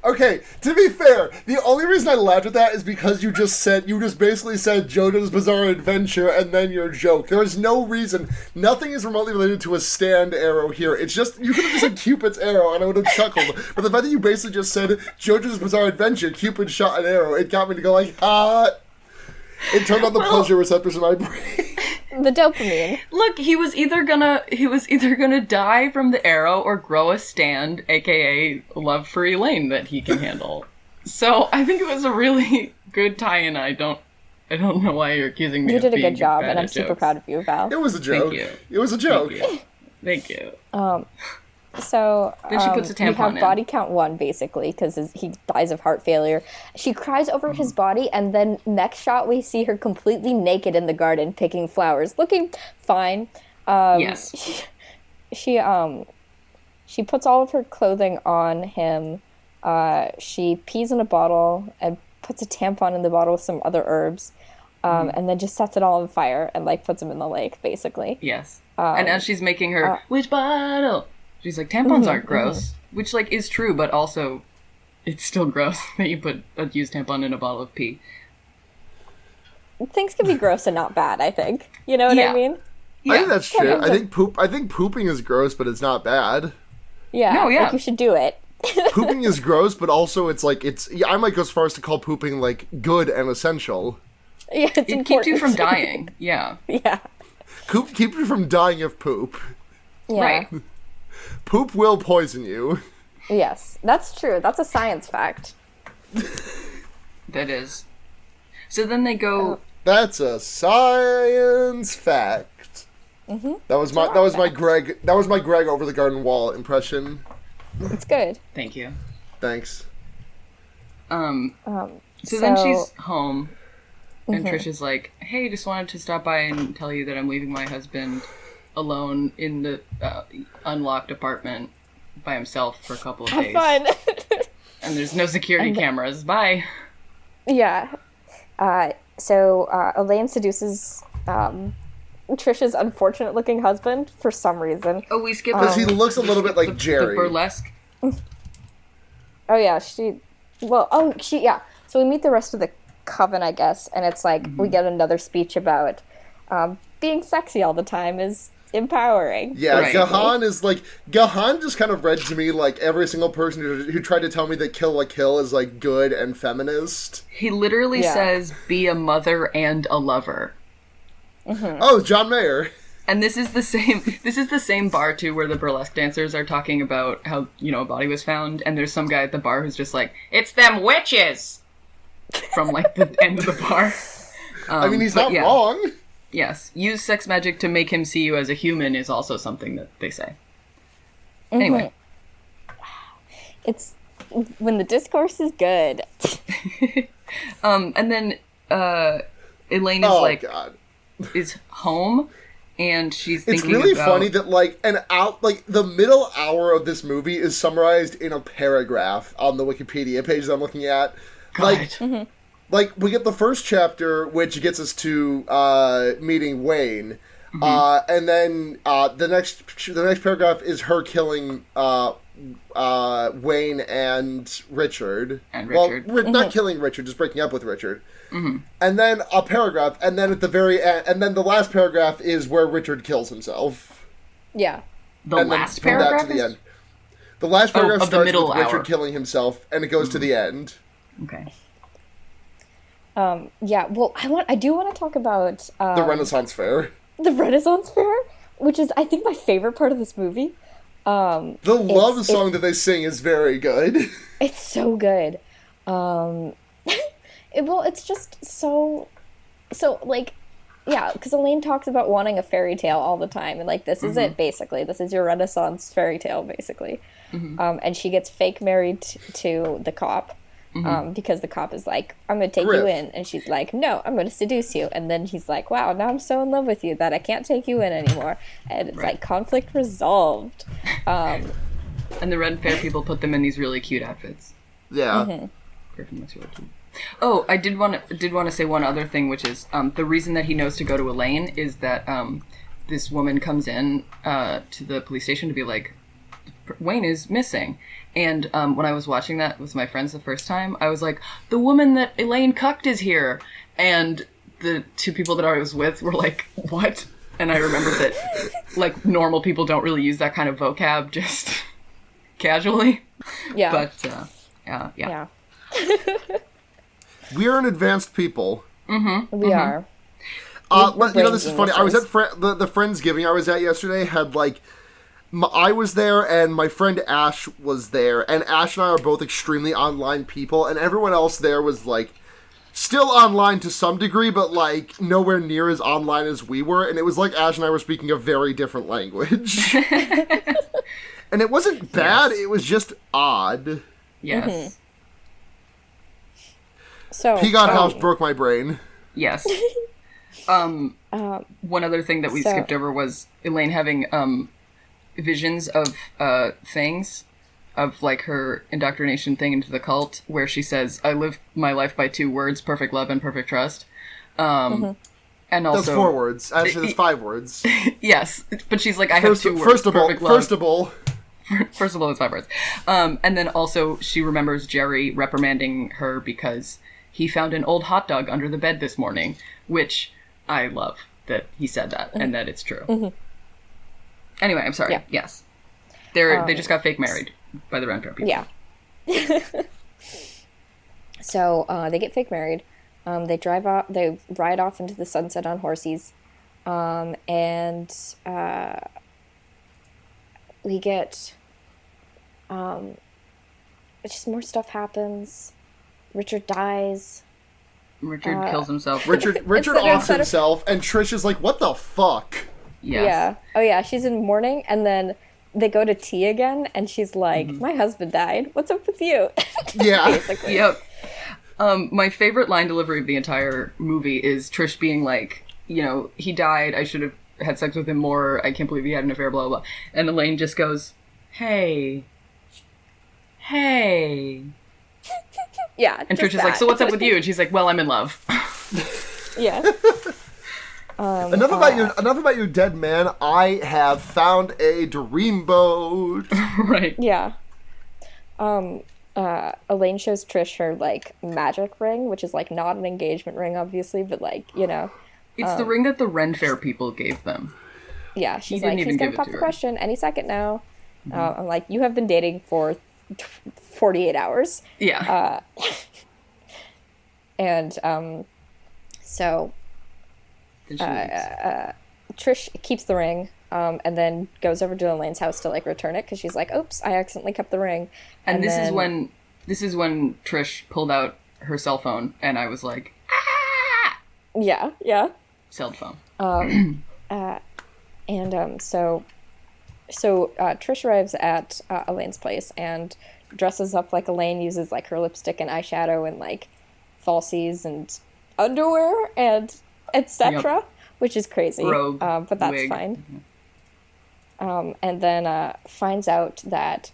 Okay, to be fair, the only reason I laughed at that is because you just basically said JoJo's Bizarre Adventure and then your joke. There is no reason, nothing is remotely related to a stand arrow here. It's just, you could have just said Cupid's arrow and I would have chuckled. But the fact that you basically just said JoJo's Bizarre Adventure, Cupid shot an arrow, it got me to go like, it turned on the pleasure receptors in my brain. The dopamine. Look, he was either gonna die from the arrow or grow a stand, aka love for Elaine, that he can handle. So I think it was a really good tie-in. I don't know why you're accusing me. You of did a being good job, bad and at I'm super jokes. proud of you, Val. It was a joke. Thank you. It was a joke. Thank you. So Then she puts a we tampon have in. body count 1, basically, because he dies of heart failure. She cries over his body, and then next shot we see her completely naked in the garden picking flowers, looking fine. Yes. She puts all of her clothing on him. She pees in a bottle and puts a tampon in the bottle with some other herbs, and then just sets it all on fire and, like, puts him in the lake, basically. Yes. And as she's making her which bottle, she's like, tampons aren't gross, which, like, is true, but also it's still gross that you put a used tampon in a bottle of pee. Things can be gross and not bad, I think. You know what I Yeah. mean? Yeah. I think that's true. I think pooping is gross, but it's not bad. Yeah. No, yeah. Like, you should do it. Pooping is gross, but also it's like, I might go as far as to call pooping, like, good and essential. Yeah, it's It important. keeps you from dying. Yeah. Yeah. Keep you from dying of poop. Yeah. Right. Poop will poison you. Yes. That's true. That's a science fact. That is. So then they go. That's a science fact. Mm-hmm. That was my Greg over the garden wall impression. It's good. Thank you. Thanks. So then she's home, and Trish is like, "Hey, just wanted to stop by and tell you that I'm leaving my husband alone in the unlocked apartment by himself for a couple of days. Fun. And there's no security cameras. Bye." Yeah. So Elaine seduces Trish's unfortunate-looking husband for some reason. Oh, we skipped Because he looks a little bit like the Jerry. burlesque. Oh yeah, yeah. So we meet the rest of the coven, I guess, and it's like we get another speech about being sexy all the time is empowering. Yeah, Right. Gahan just kind of read to me like every single person who tried to tell me that Kill la Kill is like good and feminist. He literally Yeah. says, "Be a mother and a lover." Oh, John Mayer. And this is the same bar too where the burlesque dancers are talking about how, a body was found, and there's some guy at the bar who's just like, "It's them witches!" From like the end of the bar. I mean, he's but not yeah. wrong. Yes. Use sex magic to make him see you as a human is also something that they say. Anyway. It's when the discourse is good. And then Elaine is Oh God. is home, and she's It's thinking really about... funny that the middle hour of this movie is summarized in a paragraph on the Wikipedia page that I'm looking at. God. Like, we get the first chapter, which gets us to meeting Wayne. And then the next paragraph is her killing Wayne and Richard. Well, not killing Richard, just breaking up with Richard. And then a paragraph, and then at the very end, and then the last paragraph is where Richard kills himself. Yeah. The last paragraph? To the end. The last paragraph starts with Richard hour. killing himself, and it goes to the end. Okay. Yeah, well, I do want to talk about... the Renaissance Fair. The Renaissance Fair, which is, I think, my favorite part of this movie. The love song that they sing is very good. It's so good. It's just so, like, yeah, because Elaine talks about wanting a fairy tale all the time, and, like, this is it, basically. This is your Renaissance fairy tale, basically. And she gets fake married to the cop, because the cop is like, I'm going to take you in, and she's like, no, I'm going to seduce you, and then he's like, wow, now I'm so in love with you that I can't take you in anymore, and it's like, conflict resolved. And the Red Fair people put them in these really cute outfits. Yeah. Griffin looks really cute. Oh, I did want to say one other thing, which is the reason that he knows to go to Elaine is that this woman comes in to the police station to be like, Wayne is missing. And when I was watching that with my friends the first time, I was like, the woman that Elaine cucked is here. And the two people that I was with were like, what? And I remembered that, like, normal people don't really use that kind of vocab just casually. Yeah. But, yeah. We are an advanced people. We are. This is funny. I was at the Friendsgiving I was at yesterday had, like, I was there, and my friend Ash was there, and Ash and I are both extremely online people, and everyone else there was, like, still online to some degree, but, like, nowhere near as online as we were, and it was like Ash and I were speaking a very different language. And it wasn't bad, it was just odd. Yes. So Peacock House broke my brain. Yes. One other thing that we skipped over was Elaine having visions of things, of like her indoctrination thing into the cult, where she says, I live my life by 2 words, perfect love and perfect trust. And also... That's 4 words. Actually, that's 5 words. Yes, but she's like, I have 2 words, First of all, it's 5 words. And then also she remembers Jerry reprimanding her because he found an old hot dog under the bed this morning, which I love that he said that and that it's true. Anyway, I'm sorry. Yeah. Yes. They just got fake married by the Ren Fair people. Yeah. So they get fake married. They drive off. They ride off into the sunset on horses, and we get just more stuff happens. Richard dies. Richard kills himself. Richard offs himself, and Trish is like, "What the fuck?" Yes. Yeah. Oh yeah. She's in mourning, and then they go to tea again, and she's like, "My husband died. What's up with you?" Yeah. Basically. Yep. My favorite line delivery of the entire movie is Trish being like, he died. I should have had sex with him more. I can't believe he had an affair. Blah blah. Blah. And Elaine just goes, "Hey." Yeah. And Trish is like, "So what's up with you?" And she's like, "Well, I'm in love." Yeah. Enough about your dead man. I have found a dreamboat. Right. Yeah. Elaine shows Trish her like magic ring, which is like not an engagement ring, obviously, but like it's the ring that the Ren Fair people gave them. Yeah, she's like, he's gonna pop the question any second now. I'm like, you have been dating for 48 hours. Yeah. And so Trish keeps the ring, and then goes over to Elaine's house to like return it because she's like, "Oops, I accidentally kept the ring." And this is when Trish pulled out her cell phone, and I was like, "Ah!" Yeah. Cell phone. So Trish arrives at Elaine's place and dresses up like Elaine, uses like her lipstick and eyeshadow and like falsies and underwear and etc., which is crazy. Robe, but that's wig. fine. And then finds out that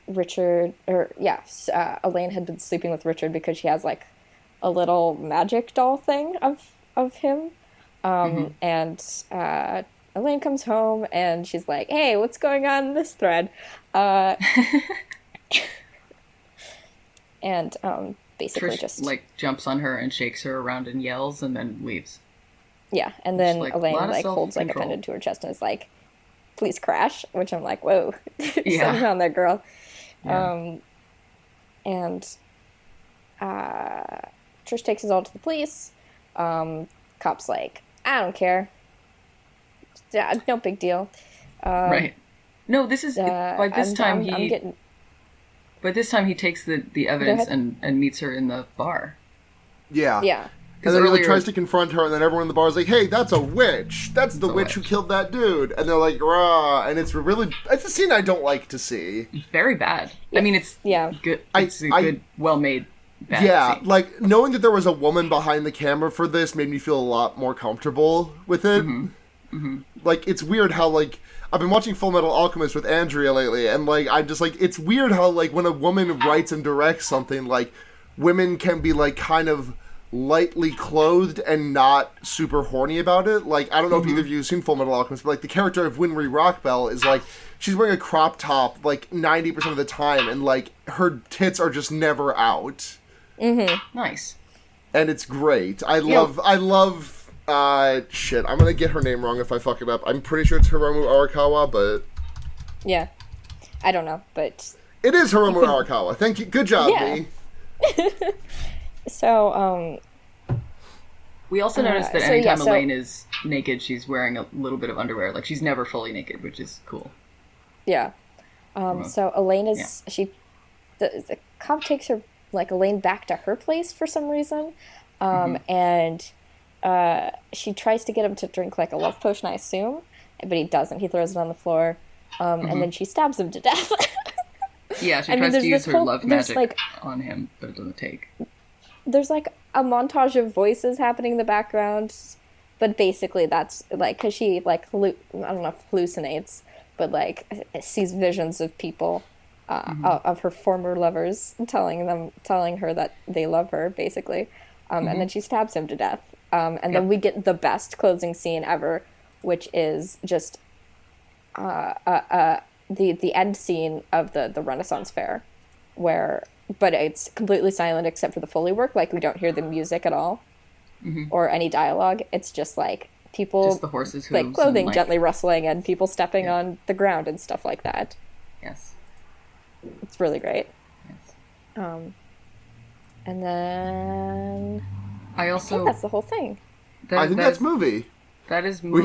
Elaine had been sleeping with Richard because she has like a little magic doll thing of him. And Elaine comes home and she's like, hey, what's going on in this thread? And basically Trish, just like, jumps on her and shakes her around and yells and then leaves. Yeah, and then like, Elaine lot of like holds like a self-control. pendant to her chest and is like, please crash, which I'm like, whoa, Yeah. settle down there, girl. Yeah. And Trish takes us all to the police. Cop's like, I don't care. Yeah, no big deal. Right. No, this is by this time he takes the evidence and meets her in the bar. Yeah. Yeah. And then he earlier- tries to confront her, and then everyone in the bar is like, hey, that's a witch. That's the witch who killed that dude. And they're like, rah. And it's a scene I don't like to see. Very bad. I mean, it's good. It's a good, well-made bad scene. Like, knowing that there was a woman behind the camera for this made me feel a lot more comfortable with it. Like, it's weird how, like, I've been watching Full Metal Alchemist with Andrea lately, and, like, I'm just, like, it's weird how, like, when a woman writes and directs something, like, women can be, like, kind of lightly clothed and not super horny about it. Like, I don't know if either of you have seen Full Metal Alchemist, but, like, the character of Winry Rockbell is, like, she's wearing a crop top, like, 90% of the time, and, like, her tits are just never out. Nice. And it's great. I love, shit, I'm gonna get her name wrong if I fuck it up. I'm pretty sure it's Hiromu Arakawa, but... Yeah. I don't know, but... It is Hiromu Arakawa. Thank you. Good job, Yeah. me. So, We also noticed that anytime Elaine is naked, she's wearing a little bit of underwear. Like, she's never fully naked, which is cool. yeah. So Elaine is... The cop takes her, like, Elaine back to her place for some reason. And she tries to get him to drink, like, a love potion, I assume. But he doesn't. He throws it on the floor. And then she stabs him to death. Yeah, she tries to use her love magic like, on him, but it doesn't take. There's, like, a montage of voices happening in the background. But basically that's, like, because she, like, I don't know if hallucinates, but, like, sees visions of people, of her former lovers, telling her that they love her, basically. And then she stabs him to death. And then we get the best closing scene ever, which is just the end scene of the Renaissance Fair, but it's completely silent except for the Foley work. Like, we don't hear the music at all, or any dialogue. It's just like people, just the horses' hooves, like clothing and, like, gently rustling and people stepping on the ground and stuff like that. Yes. It's really great. Yes. And then I think that's the whole thing. I think that's movie. That is movie. We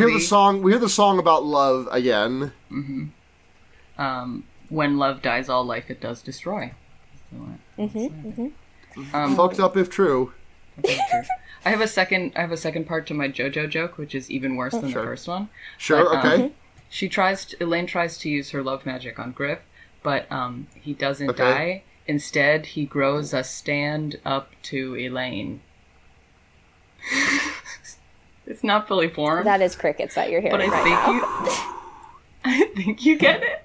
hear the song about love again. When love dies, all life it does destroy. Fucked up if true. I have a second part to my JoJo joke, which is even worse than the first one. Sure, But, okay. Elaine tries to use her love magic on Griff, but he doesn't die. Instead, he grows a stand up to Elaine. It's not fully formed. That is crickets that you're hearing but I think you get it.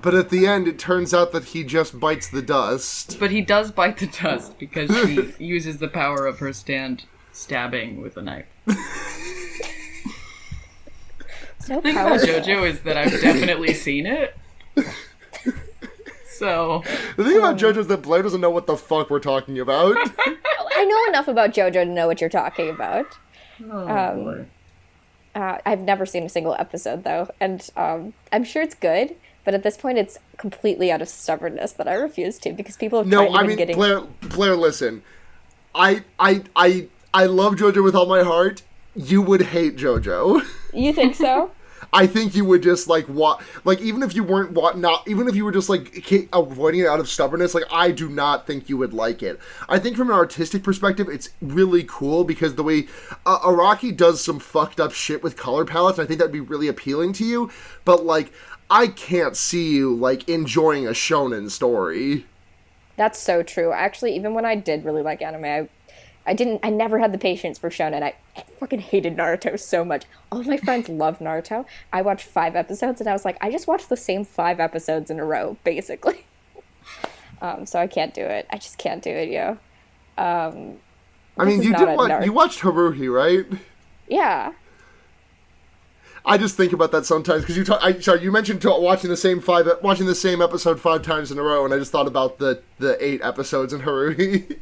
But at the end, it turns out that he just bites the dust. But he does bite the dust because she uses the power of her stand stabbing with a knife. So the thing about JoJo is that I've definitely seen it. So the thing about JoJo is that Blair doesn't know what the fuck we're talking about. I know enough about JoJo to know what you're talking about. boy. I've never seen a single episode though, and I'm sure it's good. But at this point, it's completely out of stubbornness that I refuse to, because people have tried getting... Blair, listen. I love JoJo with all my heart. You would hate JoJo. You think so? I think you would just, like, even if you weren't, even if you were just, like, avoiding it out of stubbornness, like, I do not think you would like it. I think from an artistic perspective, it's really cool, because the way Araki does some fucked up shit with color palettes, I think that'd be really appealing to you, but, like, I can't see you, like, enjoying a shonen story. That's so true. Actually, even when I did really like anime, I never had the patience for shonen. I fucking hated Naruto so much. All of my friends love Naruto. I watched 5 episodes and I was like, I just watched the same 5 episodes in a row, basically. So I can't do it. I just can't do it, yo. I mean, you watched Haruhi, right? Yeah. I just think about that sometimes because you mentioned watching the same episode 5 times in a row, and I just thought about the 8 episodes in Haruhi.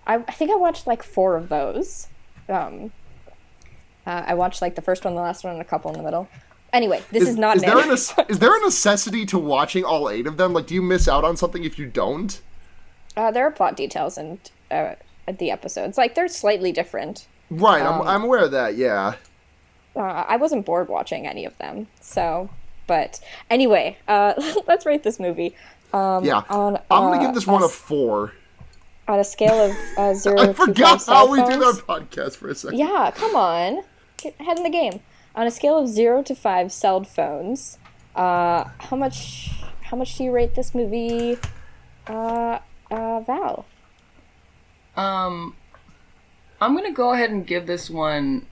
I think I watched like 4 of those. I watched like the first one, the last one, and a couple in the middle. Anyway, is there a necessity to watching all 8 of them? Like, do you miss out on something if you don't? There are plot details in the episodes. Like, they're slightly different. Right, I'm aware of that. Yeah. I wasn't bored watching any of them. So, but anyway, let's rate this movie. I'm gonna give this one a 4. On a scale of 0 I to 5 forgot how we did our podcast for a second. Yeah, come on. Get ahead in the game. On a scale of 0 to 5 cell phones, how much do you rate this movie, Val? I'm gonna go ahead and give this one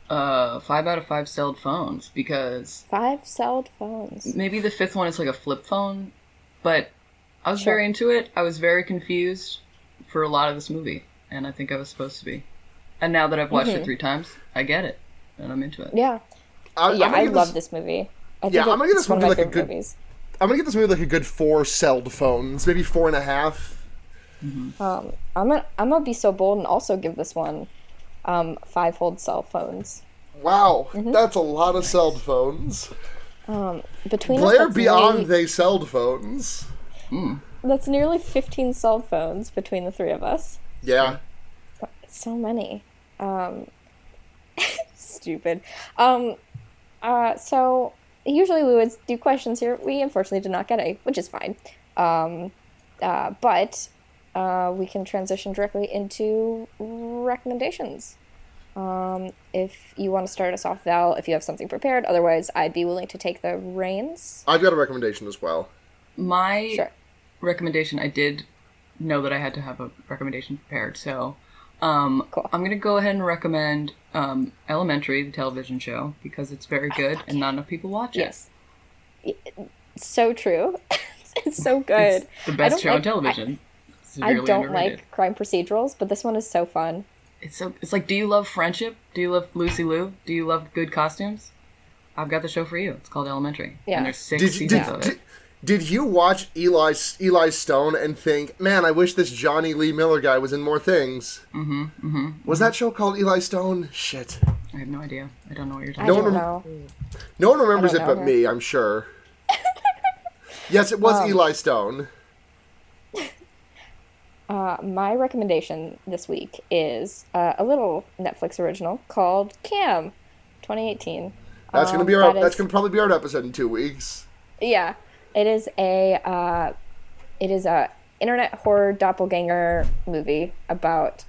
5 out of 5 celled phones, because 5 celled phones. Maybe the 5th one is like a flip phone, but I was very into it. I was very confused for a lot of this movie, and I think I was supposed to be. And now that I've watched it 3 times, I get it, and I'm into it. Yeah. I love this movie. I'm gonna give this movie like a good movies. I'm gonna give this movie like a good 4 celled phones, maybe 4.5. I'm gonna be so bold and also give this one 5-fold cell phones. Wow, that's a lot of cell phones. Between Blair beyond they cell phones. That's nearly 15 cell phones between the 3 of us. Yeah. So many. Stupid. So usually we would do questions here. We unfortunately did not get a, which is fine. But we can transition directly into recommendations. If you want to start us off, Val, if you have something prepared. Otherwise, I'd be willing to take the reins. I've got a recommendation as well. My recommendation, I did know that I had to have a recommendation prepared, so cool. I'm going to go ahead and recommend Elementary, the television show, because it's very good and not enough people watch it. Yes. So true. It's so good. It's the best show on television. I don't like crime procedurals, but this one is so fun. It's like, do you love friendship? Do you love Lucy Liu? Do you love good costumes? I've got the show for you. It's called Elementary. Yeah. And there's 6 seasons of it. Did you watch Eli Stone and think, man, I wish this Johnny Lee Miller guy was in more things? Was that show called Eli Stone? Shit. I have no idea. I don't know what you're talking about. No one remembers it but me, I'm sure. Yes, it was Eli Stone. My recommendation this week is a little Netflix original called Cam, 2018. That's gonna probably be our episode in 2 weeks. Yeah. It is a internet horror doppelganger movie about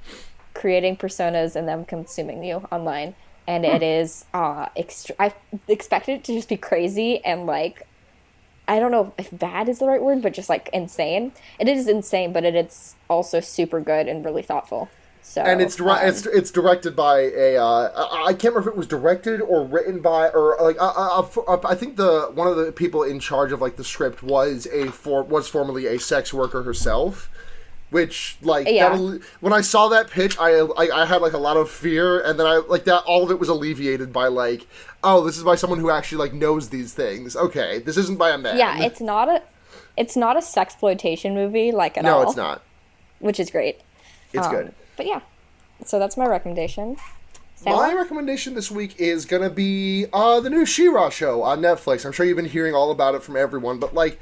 creating personas and them consuming you online. And it is I expected it to just be crazy and like, I don't know if bad is the right word, but just like insane. It is insane, but it's also super good and really thoughtful. So, and it's directed by I can't remember if it was directed or written by, or like I think one of the people in charge of like the script was formerly a sex worker herself, which like when I saw that pitch I had like a lot of fear, and then all of it was alleviated by like, oh, this is by someone who actually like knows these things. Okay, this isn't by a man. Yeah, it's not a sexploitation movie like at all. No, it's not. Which is great. It's good. But yeah, so that's my recommendation. My recommendation this week is gonna be the new She-Ra show on Netflix. I'm sure you've been hearing all about it from everyone, but like,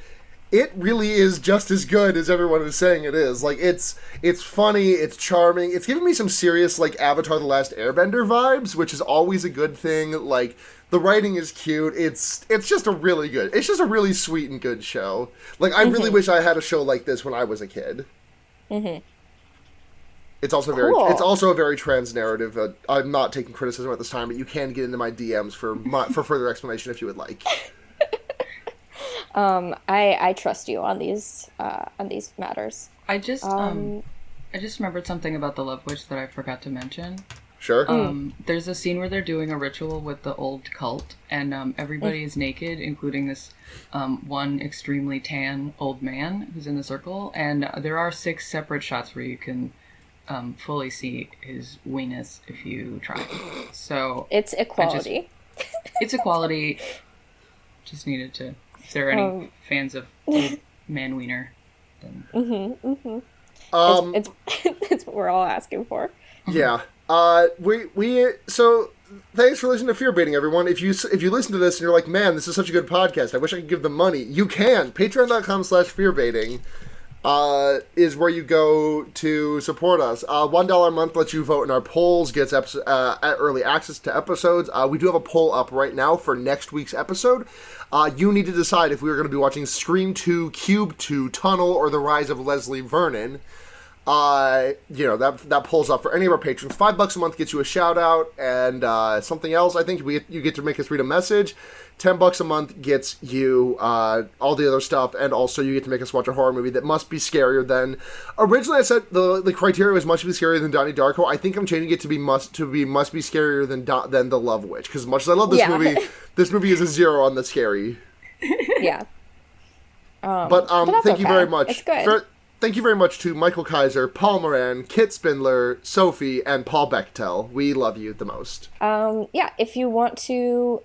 it really is just as good as everyone is saying it is. Like, it's funny, it's charming, it's giving me some serious like Avatar: The Last Airbender vibes, which is always a good thing. Like, the writing is cute. It's just a really sweet and good show. Like, I really wish I had a show like this when I was a kid. It's also a very trans narrative. I'm not taking criticism at this time, but you can get into my DMs for further explanation if you would like. I trust you on these matters. I just remembered something about the Love Witch that I forgot to mention. Sure. There's a scene where they're doing a ritual with the old cult, and everybody is naked, including this one extremely tan old man who's in the circle. And there are 6 separate shots where you can fully see his weenus if you try. So it's equality. It's equality. Just needed to. If there are any fans of old man wiener, then it's what we're all asking for. Yeah. So thanks for listening to Fearbaiting, everyone. If you listen to this and you're like, man, this is such a good podcast, I wish I could give them money. You can. Patreon.com/Fearbaiting is where you go to support us. $1 a month lets you vote in our polls, gets early access to episodes. We do have a poll up right now for next week's episode. You need to decide if we are going to be watching Scream 2, Cube 2, Tunnel, or The Rise of Leslie Vernon. That pulls up for any of our patrons. $5 a month gets you a shout out, and something else. I think you get to make us read a message. $10 a month gets you all the other stuff, and also you get to make us watch a horror movie that must be scarier than. Originally, I said the criteria was must be scarier than Donnie Darko. I think I'm changing it to be must be scarier than The Love Witch, because as much as I love this movie, this movie is a 0 on the scary. Yeah. But thank you very much. It's good. Thank you very much to Michael Kaiser, Paul Moran, Kit Spindler, Sophie, and Paul Bechtel. We love you the most. If you want to,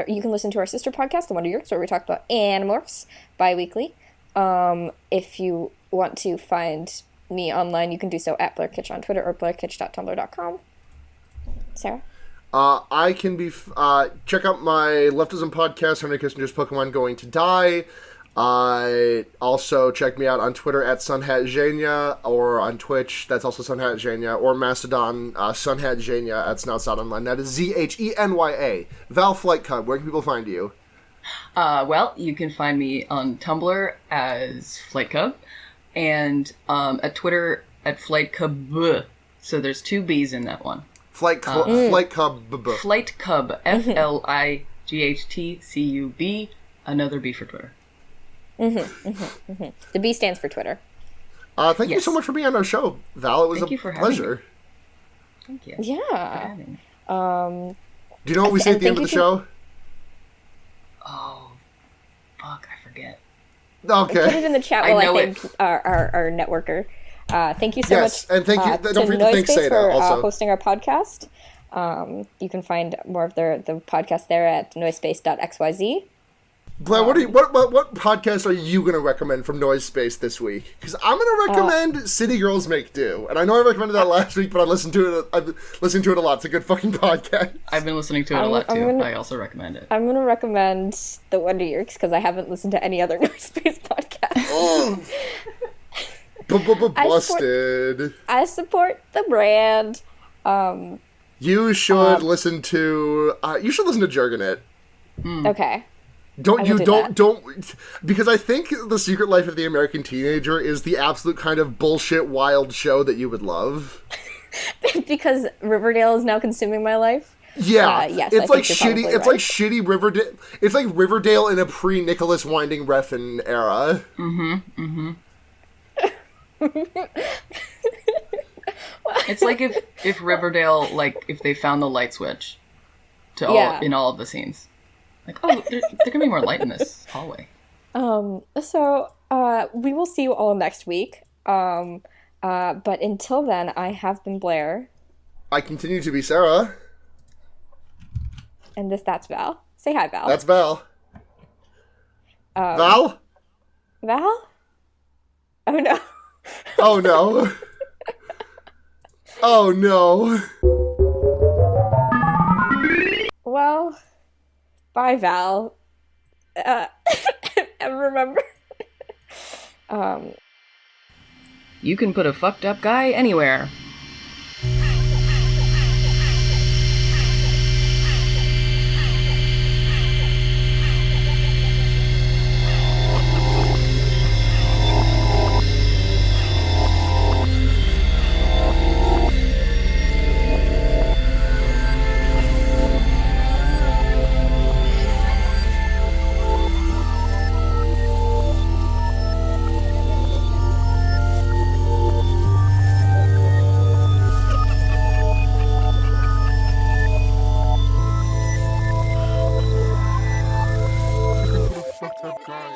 you can listen to our sister podcast, The Wonder Years, where we talk about Animorphs bi-weekly. If you want to find me online, you can do so at BlairKitch on Twitter or blairkitch.tumblr.com. Sarah? I can be... check out my Leftism podcast, Henry Kissinger's Pokemon Going to Die. Also check me out on Twitter at SunhatZhenya, or on Twitch, that's also SunhatZhenya, or Mastodon, SunhatZhenya at Snoutside Online. That is ZHENYA. Val Flightcub, where can people find you? Well, you can find me on Tumblr as Flightcub, and at Twitter at Flightcub. So there's 2 B's in that one. Flightcub. Flightcub. FLIGHTCUB. Another B for Twitter. The B stands for Twitter. Thank you so much for being on our show, Val. It was a pleasure. Thank you. Yeah. Do you know what we say at the end of the show? Oh, fuck, I forget. Okay. Put it in the chat while I thank our networker. Thank you so much. And thank you. Don't forget to thank Seda for also hosting our podcast. You can find more of the podcast there at noisepace.xyz. Blair, what podcast are you going to recommend from Noise Space this week? Because I'm going to recommend City Girls Make Do, and I know I recommended that last week, but I've listened to it a lot. It's a good fucking podcast. I've been listening to it a lot too. I also recommend it. I'm going to recommend The Wonder Years because I haven't listened to any other Noise Space podcast. Busted. I support the brand. You should listen to. You should listen to Jurgen. Okay. Don't, because I think The Secret Life of the American Teenager is the absolute kind of bullshit wild show that you would love. Because Riverdale is now consuming my life? Yeah. Yes, it's like shitty, right. like shitty Riverdale. It's like Riverdale in a pre-Nicholas Winding Refn era. It's like if Riverdale, like, if they found the light switch in all of the scenes. Like, oh, there can be more light in this hallway. So we will see you all next week. But until then, I have been Blair. I continue to be Sarah. And that's Val. Say hi, Val. That's Val. Val? Val? Oh, no. Oh, no. Oh, no. Well... Bye, Val. And remember... You can put a fucked up guy anywhere. Fucked up guy.